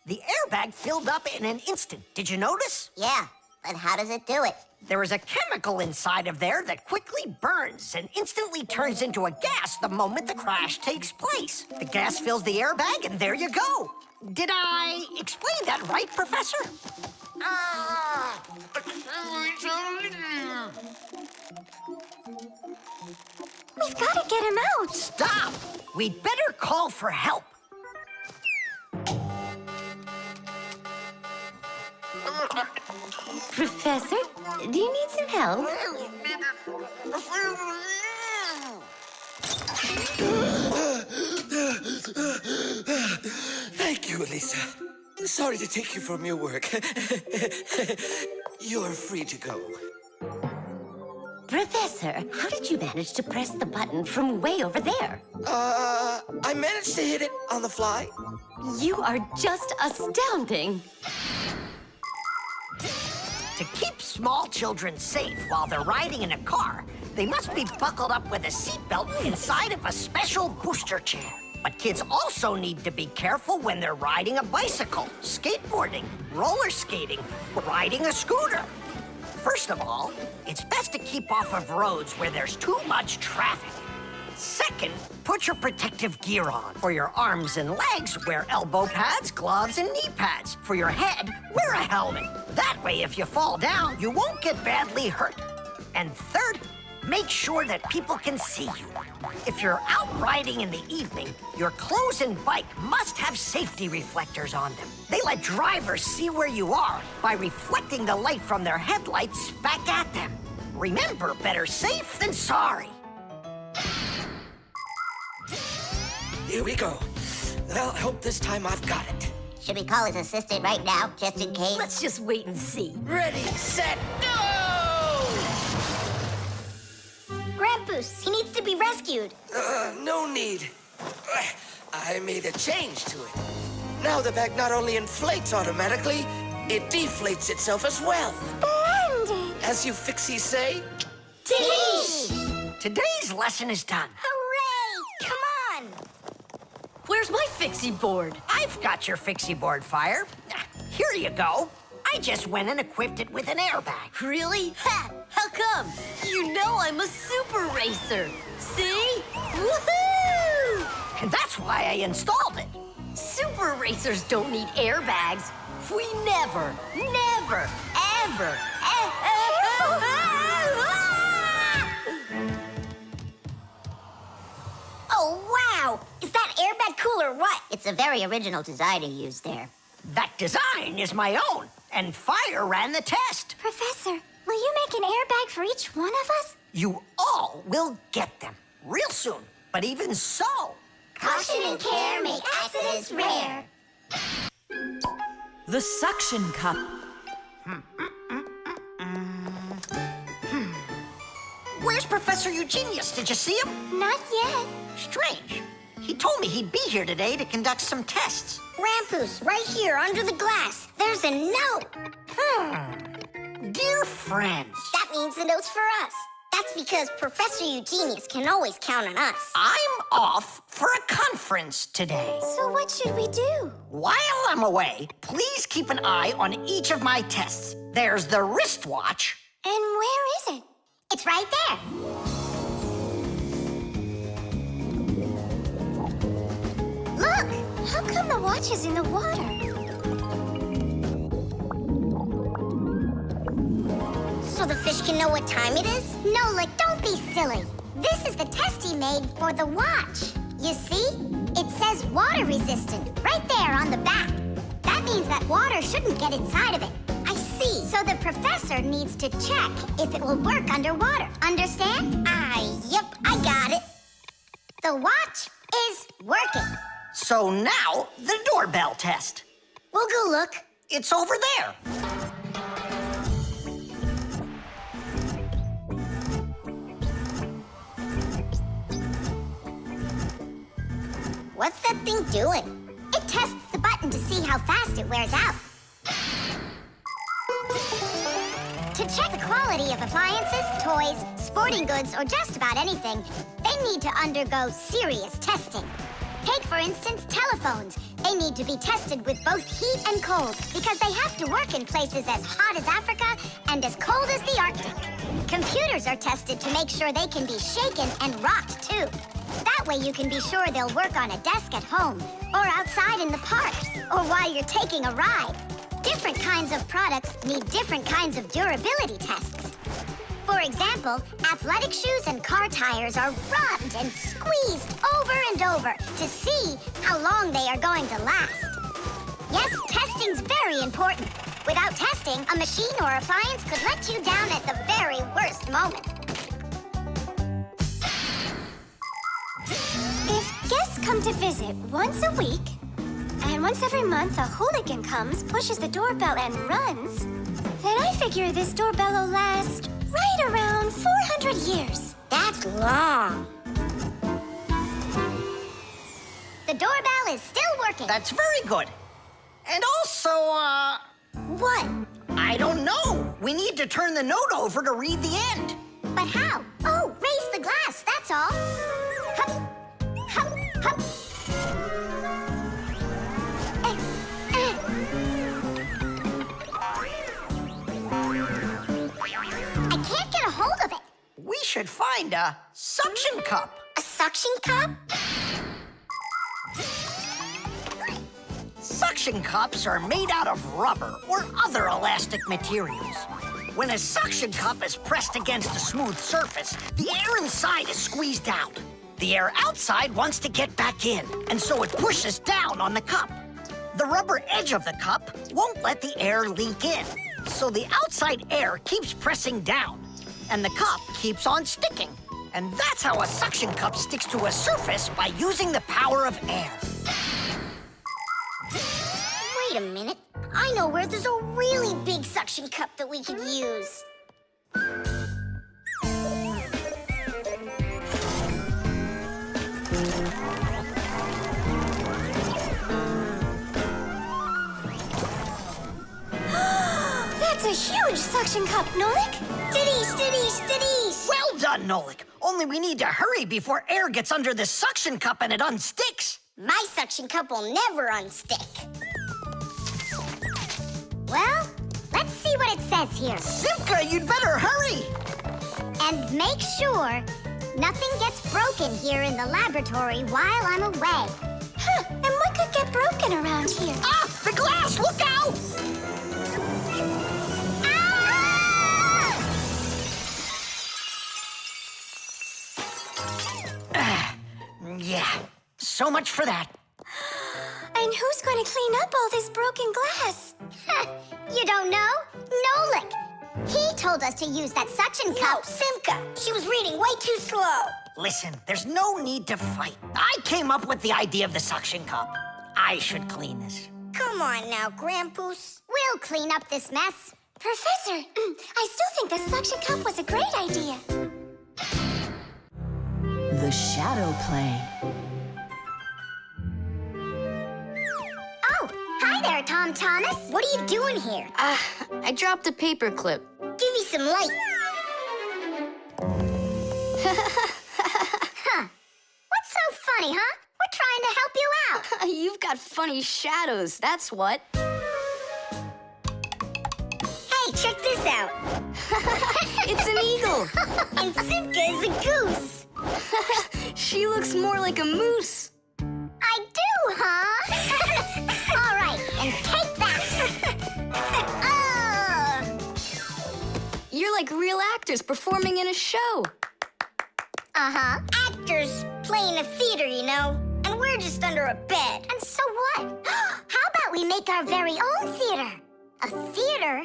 The airbag filled up in an instant. Did you notice? Yeah, but how does it do it? There is a chemical inside of there that quickly burns and instantly turns into a gas the moment the crash takes place. The gas fills the airbag, and there you go. Did I explain that right, Professor? We've got to get him out. Stop! We'd better call for help. Professor, do you need some help? Thank you, Elisa. Sorry to take you from your work. You're free to go. Professor, how did you manage to press the button from way over there? I managed to hit it on the fly. You are just astounding. To keep small children safe while they're riding in a car, they must be buckled up with a seatbelt inside of a special booster chair. But kids also need to be careful when they're riding a bicycle, skateboarding, roller skating, or riding a scooter. First of all, it's best to keep off of roads where there's too much traffic. Second, put your protective gear on. For your arms and legs, wear elbow pads, gloves, and knee pads. For your head, wear a helmet. That way, if you fall down, you won't get badly hurt. And third, make sure that people can see you. If you're out riding in the evening, your clothes and bike must have safety reflectors on them. They let drivers see where you are by reflecting the light from their headlights back at them. Remember, better safe than sorry. Here we go. Well, I hope this time I've got it. Should we call his assistant right now, just in case? Let's just wait and see. Ready, set, go! Grandpus, he needs to be rescued. No need. I made a change to it. Now the bag not only inflates automatically, it deflates itself as well. Splendid! As you Fixies say, Today's lesson is done. Hooray! Come on! Where's my Fixie board? I've got your Fixie board, Fire. Here you go. I just went and equipped it with an airbag. Really? Ha! How come? You know I'm a super racer. See? Woohoo! And that's why I installed it. Super racers don't need airbags. We never, ever. Oh, wow! Is that airbag cool or what? It's a very original design he used there. That design is my own, and Fire ran the test. Professor, will you make an airbag for each one of us? You all will get them real soon. But even so, Caution and care make accidents rare. The suction cup. Where's Professor Eugenius? Did you see him? Not yet. Strange. He told me he'd be here today to conduct some tests. Grandpus, right here under the glass. There's a note. Dear friends. That means the note's for us. That's because Professor Eugenius can always count on us. I'm off for a conference today. So what should we do? While I'm away, please keep an eye on each of my tests. There's the wristwatch. And where is it? It's right there. Look! How come the watch is in the water? So the fish can know what time it is? Nolik, don't be silly. This is the test he made for the watch. You see? It says water resistant right there on the back. That means that water shouldn't get inside of it. I see. So the professor needs to check if it will work underwater. Understand? Yep, I got it. The watch is working. So now, the doorbell test. We'll go look. It's over there. What's that thing doing? It tests the button to see how fast it wears out. To check the quality of appliances, toys, sporting goods, or just about anything, they need to undergo serious testing. Take, for instance, telephones. They need to be tested with both heat and cold because they have to work in places as hot as Africa and as cold as the Arctic. Computers are tested to make sure they can be shaken and rocked, too. That way you can be sure they'll work on a desk at home, or outside in the park, or while you're taking a ride. Different kinds of products need different kinds of durability tests. For example, athletic shoes and car tires are rubbed and squeezed over and over to see how long they are going to last. Yes, testing's very important. Without testing, a machine or appliance could let you down at the very worst moment. If guests come to visit once a week, and once every month a hooligan comes, pushes the doorbell, and runs, then I figure this doorbell will last right around 400 years. That's long. The doorbell is still working. That's very good. And also, What? I don't know. We need to turn the note over to read the end. But how? Oh, raise the glass, that's all. Hup, hup, hup. I can't get a hold of it. We should find a suction cup. A suction cup? Suction cups are made out of rubber or other elastic materials. When a suction cup is pressed against a smooth surface, the air inside is squeezed out. The air outside wants to get back in, and so it pushes down on the cup. The rubber edge of the cup won't let the air leak in, so the outside air keeps pressing down, and the cup keeps on sticking. And that's how a suction cup sticks to a surface by using the power of air. Wait a minute. I know where there's a really big suction cup that we could use. That's a huge suction cup, Nolik. Steady. Well done, Nolik. Only we need to hurry before air gets under this suction cup and it unsticks. My suction cup will never unstick. Well, let's see what it says here. Simka, you'd better hurry. And make sure nothing gets broken here in the laboratory while I'm away. Huh, and what could get broken around here? Ah, the glass, look out! Yeah, so much for that. And who's going to clean up all this broken glass? You don't know? Nolik. He told us to use that suction cup. Simka, she was reading way too slow. Listen, there's no need to fight. I came up with the idea of the suction cup. I should clean this. Come on now, Grampus. We'll clean up this mess. Professor, I still think the suction cup was a great idea. The shadow play. Oh, hi there, Tom Thomas. What are you doing here? I dropped a paper clip. Give me some light. Huh. What's so funny, huh? We're trying to help you out. You've got funny shadows, that's what. Hey, check this out. It's an eagle. And Simka is a goose. She looks more like a moose. I do, huh? All right, and take that. You're like real actors performing in a show. Uh-huh. Actors playing a theater, you know? And we're just under a bed. And so what? How about we make our very own theater? A theater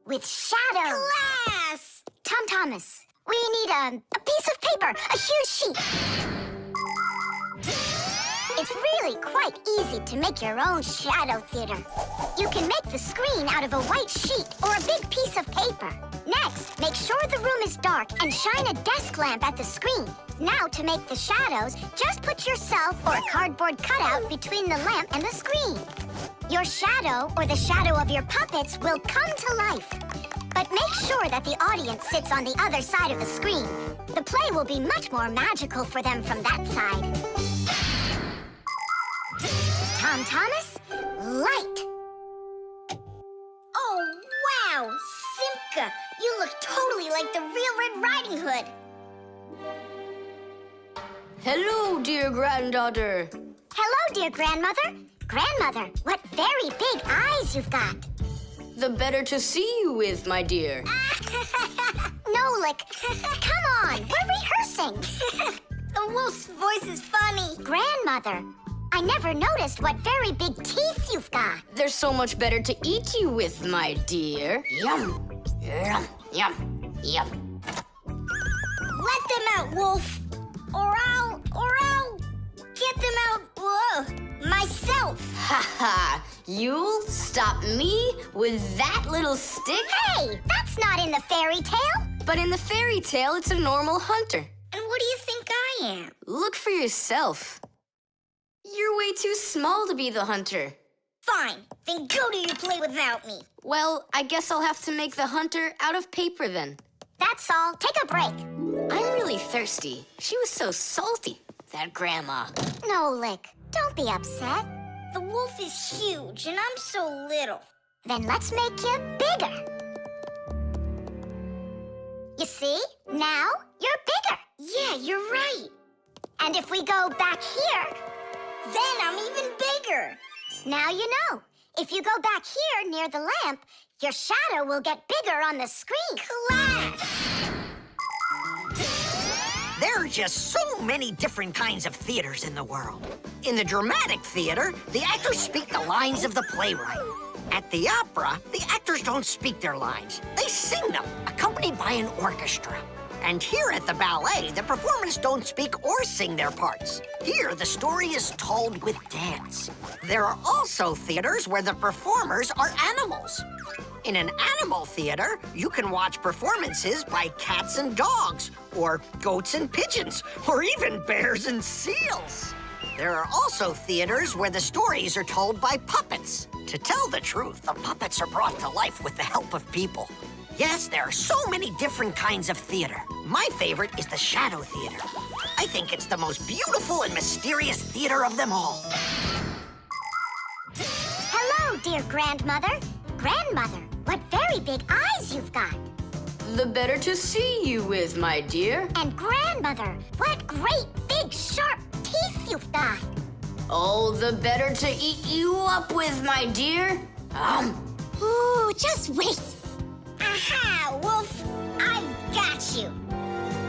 with shadows. Class! Tom Thomas, we need a piece of paper, a huge sheet. It's really quite easy to make your own shadow theater. You can make the screen out of a white sheet or a big piece of paper. Next, make sure the room is dark and shine a desk lamp at the screen. Now, to make the shadows, just put yourself or a cardboard cutout between the lamp and the screen. Your shadow or the shadow of your puppets will come to life. But make sure that the audience sits on the other side of the screen. The play will be much more magical for them from that side. Tom Thomas, light. Oh, wow! Simka, you look totally like the real Red Riding Hood. Hello, dear granddaughter. Hello, dear grandmother. Grandmother, what very big eyes you've got. The better to see you with, my dear. Nolik, come on, we're rehearsing. The wolf's voice is funny. Grandmother, I never noticed what very big teeth you've got. They're so much better to eat you with, my dear. Yum, yum, yum, yum. Let them out, wolf. Or I'll get them out, myself. Ha ha! You'll stop me with that little stick? Hey, that's not in the fairy tale. But in the fairy tale, it's a normal hunter. And what do you think I am? Look for yourself. You're way too small to be the hunter. Fine, then go to your play without me. Well, I guess I'll have to make the hunter out of paper then. That's all. Take a break. I'm really thirsty. She was so salty, that grandma. Nolik, don't be upset. The wolf is huge, and I'm so little. Then let's make you bigger. You see? Now you're bigger. Yeah, you're right. And if we go back here, then I'm even bigger. Now you know. If you go back here near the lamp, your shadow will get bigger on the screen. Class! There are just so many different kinds of theaters in the world. In the dramatic theater, the actors speak the lines of the playwright. At the opera, the actors don't speak their lines. They sing them, accompanied by an orchestra. And here at the ballet, the performers don't speak or sing their parts. Here, the story is told with dance. There are also theaters where the performers are animals. In an animal theater, you can watch performances by cats and dogs, or goats and pigeons, or even bears and seals. There are also theaters where the stories are told by puppets. To tell the truth, the puppets are brought to life with the help of people. Yes, there are so many different kinds of theater. My favorite is the shadow theater. I think it's the most beautiful and mysterious theater of them all. Hello, dear grandmother. Grandmother, what very big eyes you've got. The better to see you with, my dear. And grandmother, what great big sharp teeth you've got. Oh, the better to eat you up with, my dear. Ooh, just wait. Aha, wolf! I've got you.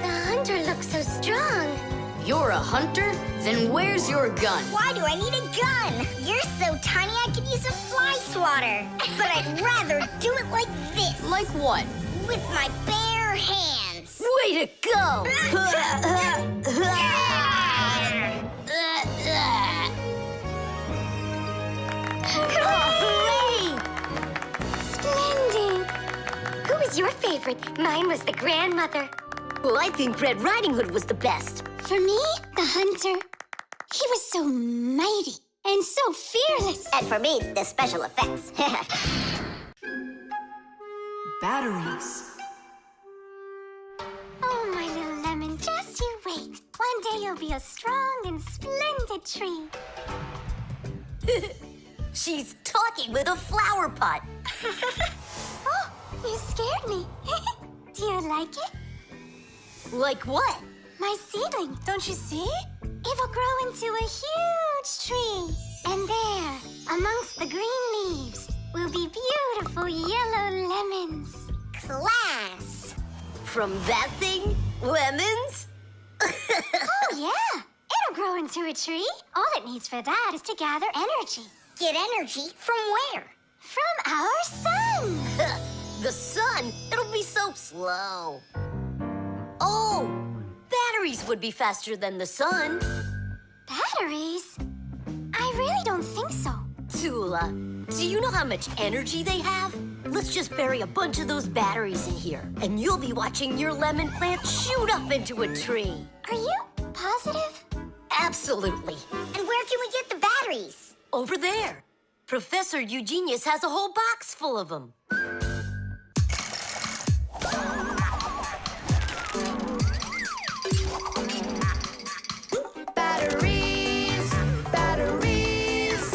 The hunter looks so strong. You're a hunter? Then where's your gun? Why do I need a gun? You're so tiny I could use a fly swatter. But I'd rather do it like this. Like what? With my bare hands. Way to go! Hooray! Splendid! Who was your favorite? Mine was the grandmother. Well, I think Red Riding Hood was the best. For me, the hunter. He was so mighty and so fearless. And for me, the special effects. Batteries. Oh, my little lemon, just you wait. One day you'll be a strong and splendid tree. She's talking with a flower pot. Oh, you scared me. Do you like it? Like what? My seedling, don't you see? It will grow into a huge tree. And there, amongst the green leaves, will be beautiful yellow lemons. Class! From that thing, lemons? Oh, yeah. It'll grow into a tree. All it needs for that is to gather energy. Get energy from where? From our sun. The sun? It'll be so slow. Oh, batteries would be faster than the sun. Batteries? I really don't think so. Tula, do you know how much energy they have? Let's just bury a bunch of those batteries in here, and you'll be watching your lemon plant shoot up into a tree. Are you positive? Absolutely. And where can we get the batteries? Over there. Professor Eugenius has a whole box full of them. Batteries, batteries.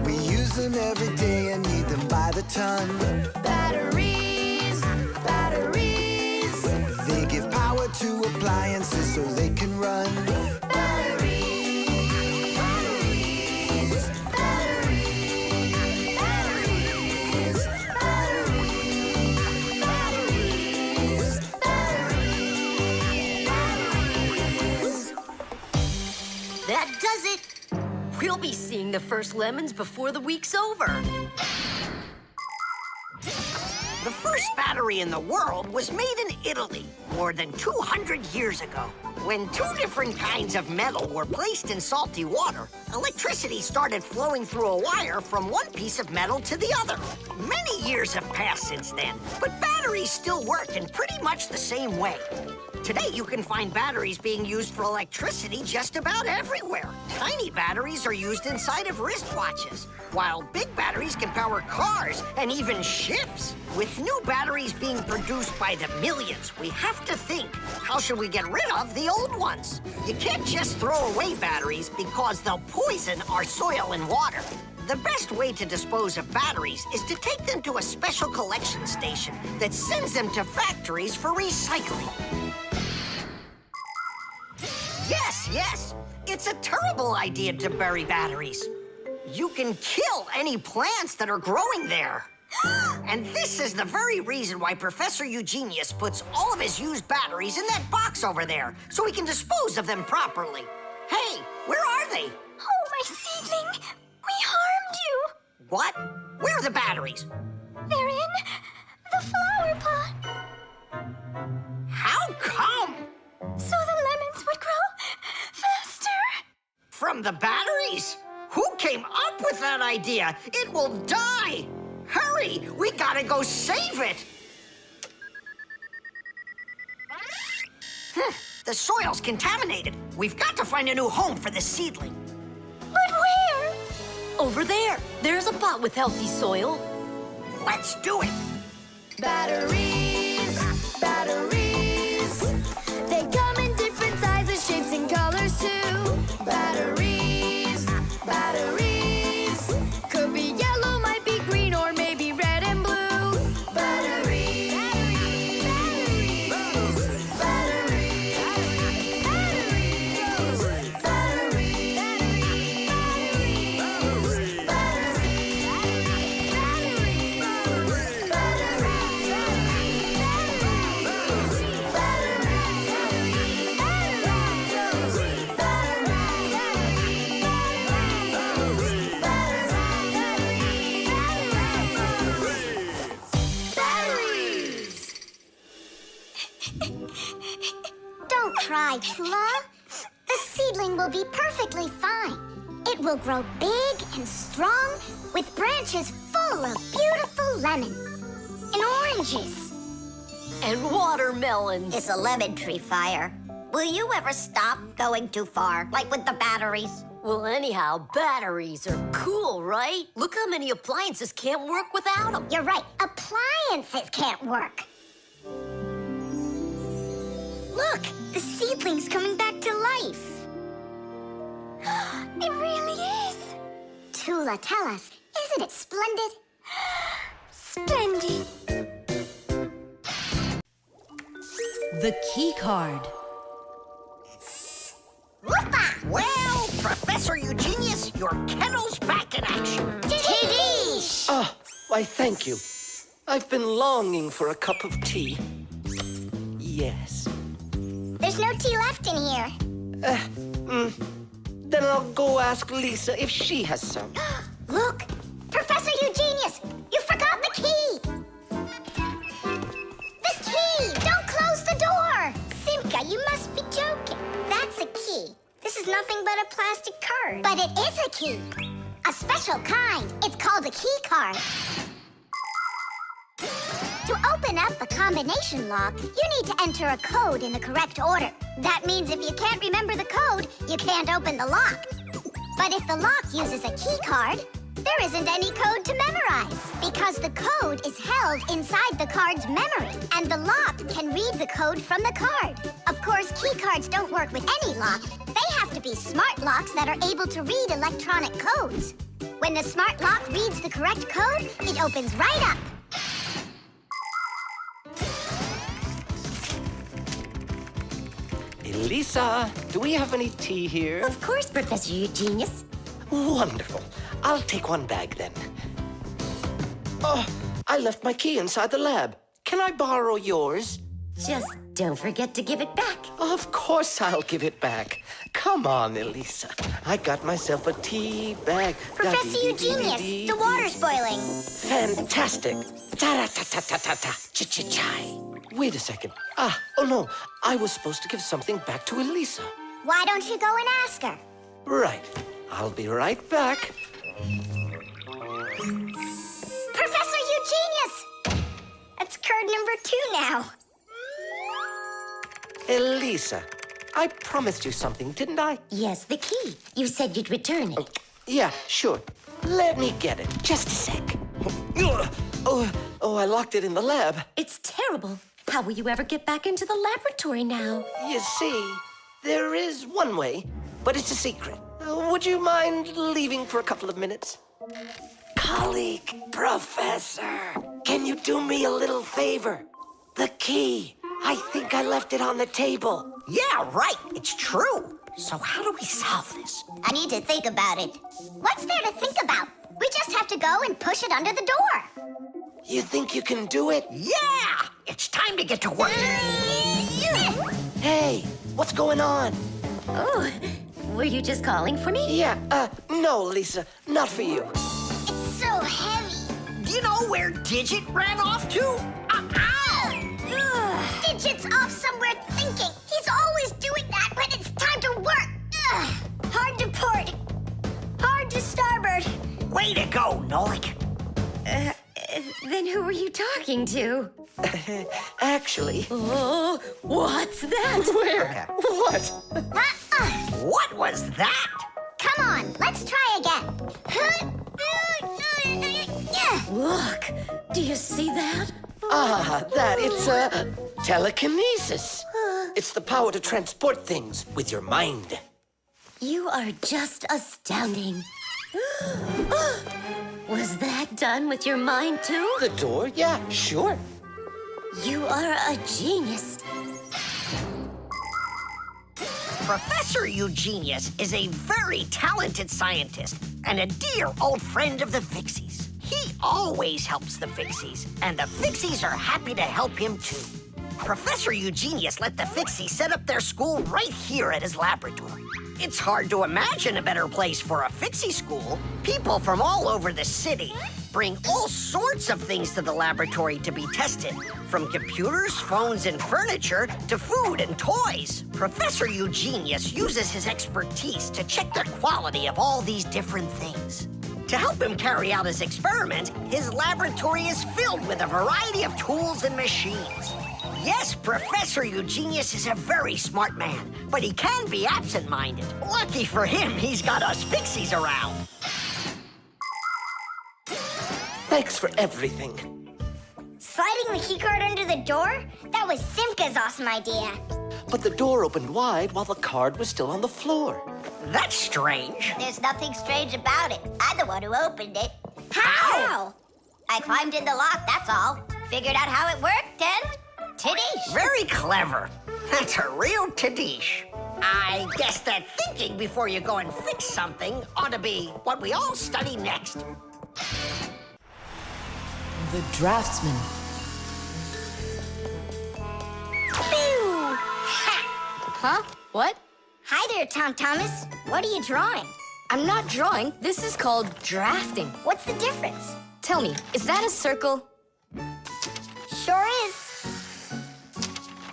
We use them every day and need them by the ton. Batteries, batteries. They give power to appliances so they can run. That does it. We'll be seeing the first lemons before the week's over. The first battery in the world was made in Italy more than 200 years ago. When two different kinds of metal were placed in salty water, electricity started flowing through a wire from one piece of metal to the other. Many years have passed since then, but batteries still work in pretty much the same way. Today, you can find batteries being used for electricity just about everywhere. Tiny batteries are used inside of wristwatches, while big batteries can power cars and even ships. With new batteries being produced by the millions, we have to think, how should we get rid of the old ones? You can't just throw away batteries because they'll poison our soil and water. The best way to dispose of batteries is to take them to a special collection station that sends them to factories for recycling. Yes, it's a terrible idea to bury batteries. You can kill any plants that are growing there. And this is the very reason why Professor Eugenius puts all of his used batteries in that box over there, so he can dispose of them properly. Hey, where are they? Oh, my seedling. We harmed you. What? Where are the batteries? They're in the flower pot. How come? So the lemons would grow faster. From the batteries? Who came up with that idea? It will die! Hurry! We gotta go save it! The soil's contaminated. We've got to find a new home for this seedling. But where? Over there. There's a pot with healthy soil. Let's do it! Batteries, batteries. They come in different sizes, shapes, and colors too. Batteries, batteries. Could be yellow, might be green, or maybe red and blue. Batteries, batteries, batteries, batteries, Don't cry, Tula. The seedling will be perfectly fine. It will grow big and strong with branches full of beautiful lemons and oranges. And watermelons. It's a lemon tree fire. Will you ever stop going too far, like with the batteries? Well, anyhow, batteries are cool, right? Look how many appliances can't work without them. You're right. Appliances can't work. Look, the seedling's coming back to life. It really is. Tula, tell us, isn't it splendid? Splendid. The key card. Whoopa! Well, Professor Eugenius, your kennel's back in action. Tiddish! Ah, why, thank you. I've been longing for a cup of tea. Yes. There's There's no tea left in here. Then I'll go ask Lisa if she has some. Look! Professor Eugenius! You forgot the key! The key! Don't close the door! Simka, you must be joking. That's a key. This is nothing but a plastic card. But it is a key. A special kind. It's called a key card. To open up a combination lock, you need to enter a code in the correct order. That means if you can't remember the code, you can't open the lock. But if the lock uses a key card, there isn't any code to memorize because the code is held inside the card's memory, and the lock can read the code from the card. Of course, key cards don't work with any lock. They have to be smart locks that are able to read electronic codes. When the smart lock reads the correct code, it opens right up. Lisa, do we have any tea here? Of course, Professor Eugenius. Wonderful. I'll take one bag then. Oh, I left my key inside the lab. Can I borrow yours? Just don't forget to give it back. Of course I'll give it back. Come on, Elisa. I got myself a tea bag. Professor Eugenius, the water's boiling. Fantastic. Ta-ra-ta-ta-ta-ta-ta. Ch-ch-chai. Wait a second. Oh no. I was supposed to give something back to Elisa. Why don't you go and ask her? Right. I'll be right back. Professor Eugenius! That's card number 2 now. Elisa, I promised you something, didn't I? Yes, the key. You said you'd return it. Yeah, sure. Let me get it. Just a sec. Oh, I locked it in the lab. It's terrible. How will you ever get back into the laboratory now? You see, there is one way, but it's a secret. Would you mind leaving for a couple of minutes? Colleague, Professor, can you do me a little favor? The key. I think I left it on the table. Yeah, right. It's true. So how do we solve this? I need to think about it. What's there to think about? We just have to go and push it under the door. You think you can do it? Yeah! It's time to get to work. Hey, what's going on? Oh, were you just calling for me? Yeah, no, Lisa, not for you. It's so heavy. Do you know where Digit ran off to? Ow! Digit's off somewhere thinking. He's always doing that when it's time to work. Hard to port. Hard to starboard. Way to go, Nolik. Then who were you talking to? Actually... Oh, what's that? Where? What? What was that? Come on, let's try again. Look, do you see that? It's telekinesis. It's the power to transport things with your mind. You are just astounding. Was that done with your mind, too? The door? Yeah, sure. You are a genius. Professor Eugenius is a very talented scientist and a dear old friend of the Fixies. He always helps the Fixies, and the Fixies are happy to help him, too. Professor Eugenius let the Fixies set up their school right here at his laboratory. It's hard to imagine a better place for a Fixie school. People from all over the city bring all sorts of things to the laboratory to be tested, from computers, phones, and furniture to food and toys. Professor Eugenius uses his expertise to check the quality of all these different things. To help him carry out his experiment, his laboratory is filled with a variety of tools and machines. Yes, Professor Eugenius is a very smart man, but he can be absent-minded. Lucky for him, he's got us Fixies around. Thanks for everything. Sliding the keycard under the door? That was Simka's awesome idea. But the door opened wide while the card was still on the floor. That's strange. There's nothing strange about it. I'm the one who opened it. How? I climbed in the lock, that's all. Figured out how it worked, and Tadish. Very clever. That's a real Tadish. I guess that thinking before you go and fix something ought to be what we all study next. The Draftsman. Pew! Ha! Huh? What? Hi there, Tom Thomas. What are you drawing? I'm not drawing. This is called drafting. What's the difference? Tell me, is that a circle? Sure is.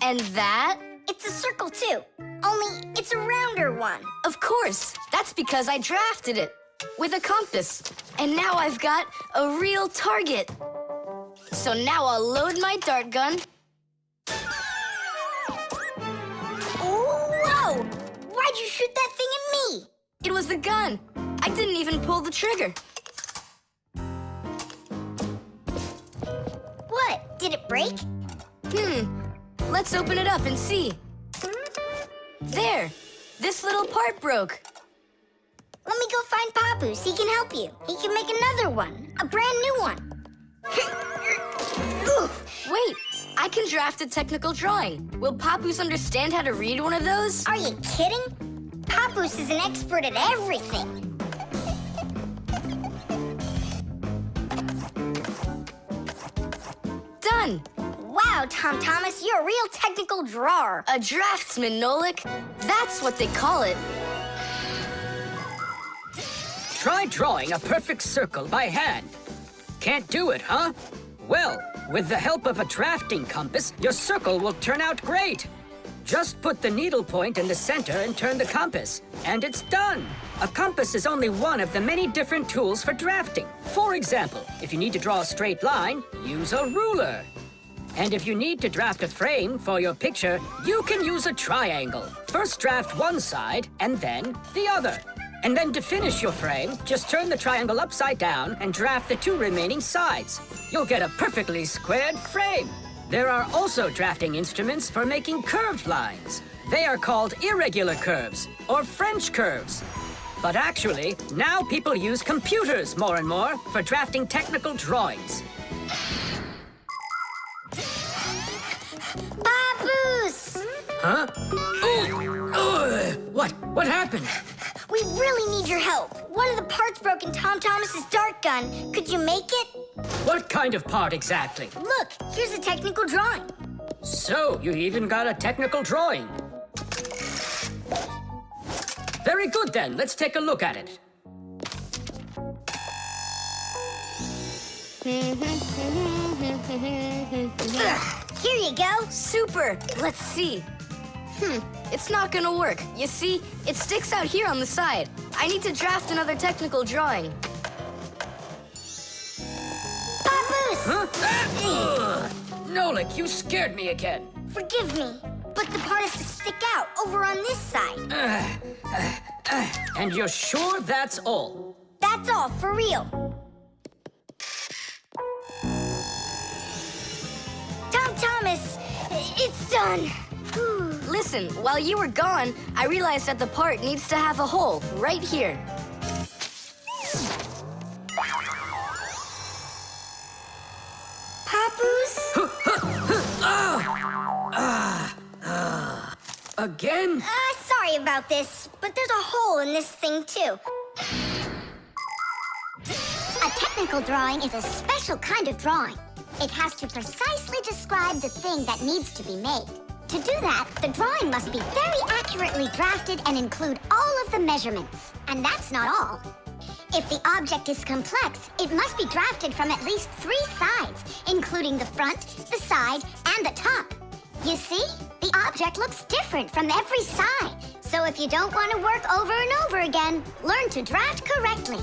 And that? It's a circle, too. Only it's a rounder one. Of course. That's because I drafted it with a compass. And now I've got a real target. So now I'll load my dart gun. Whoa! Why'd you shoot that thing at me? It was the gun. I didn't even pull the trigger. What? Did it break? Let's open it up and see. There. This little part broke. Let me go find Papus. He can help you. He can make another one. A brand new one. Wait. I can draft a technical drawing. Will Papus understand how to read one of those? Are you kidding? Papus is an expert at everything. Done. Wow, Tom Thomas, you're a real technical drawer. A draftsman, Nolik. That's what they call it. Try drawing a perfect circle by hand. Can't do it, huh? Well, with the help of a drafting compass, your circle will turn out great. Just put the needle point in the center and turn the compass, and it's done. A compass is only one of the many different tools for drafting. For example, if you need to draw a straight line, use a ruler. And if you need to draft a frame for your picture, you can use a triangle. First draft one side and then the other. And then to finish your frame, just turn the triangle upside down and draft the two remaining sides. You'll get a perfectly squared frame. There are also drafting instruments for making curved lines. They are called irregular curves or French curves. But actually, now people use computers more and more for drafting technical drawings. Papus! Huh? What happened? We really need your help. One of the parts broke in Tom Thomas's dart gun. Could you make it? What kind of part exactly? Look, here's a technical drawing. So, you even got a technical drawing. Very good then, let's take a look at it. Here you go. Super. Let's see. It's not gonna work. You see, it sticks out here on the side. I need to draft another technical drawing. Papus! Huh? Nolik, you scared me again. Forgive me, but the part has to stick out over on this side. And you're sure that's all? That's all, for real. Tom Thomas, it's done. Listen, while you were gone, I realized that the part needs to have a hole right here. Papus? Again? Sorry about this, but there's a hole in this thing, too. A technical drawing is a special kind of drawing. It has to precisely describe the thing that needs to be made. To do that, the drawing must be very accurately drafted and include all of the measurements. And that's not all. If the object is complex, it must be drafted from at least 3 sides, including the front, the side, and the top. You see? The object looks different from every side. So if you don't want to work over and over again, learn to draft correctly.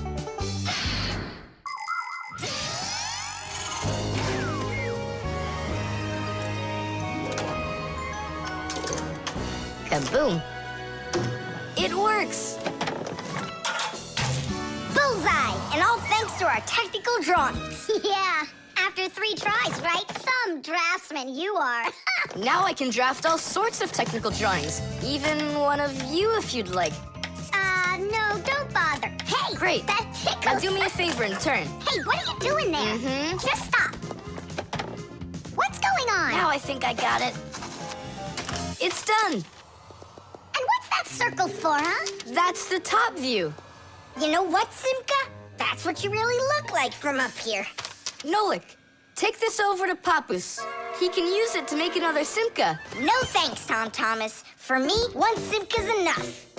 Kaboom. It works. Bullseye! And all thanks to our technical drawings. Yeah, after 3 tries, right? Some draftsman you are. Now I can draft all sorts of technical drawings. Even one of you if you'd like. No, don't bother. Hey! Great. That tickles. Now do me a favor and turn. Hey, what are you doing there? Just stop. What's going on? Now I think I got it. It's done. And what's that circle for, huh? That's the top view. You know what, Simka? That's what you really look like from up here. Nolik, take this over to Papus. He can use it to make another Simka. No thanks, Tom Thomas. For me, one Simka's enough.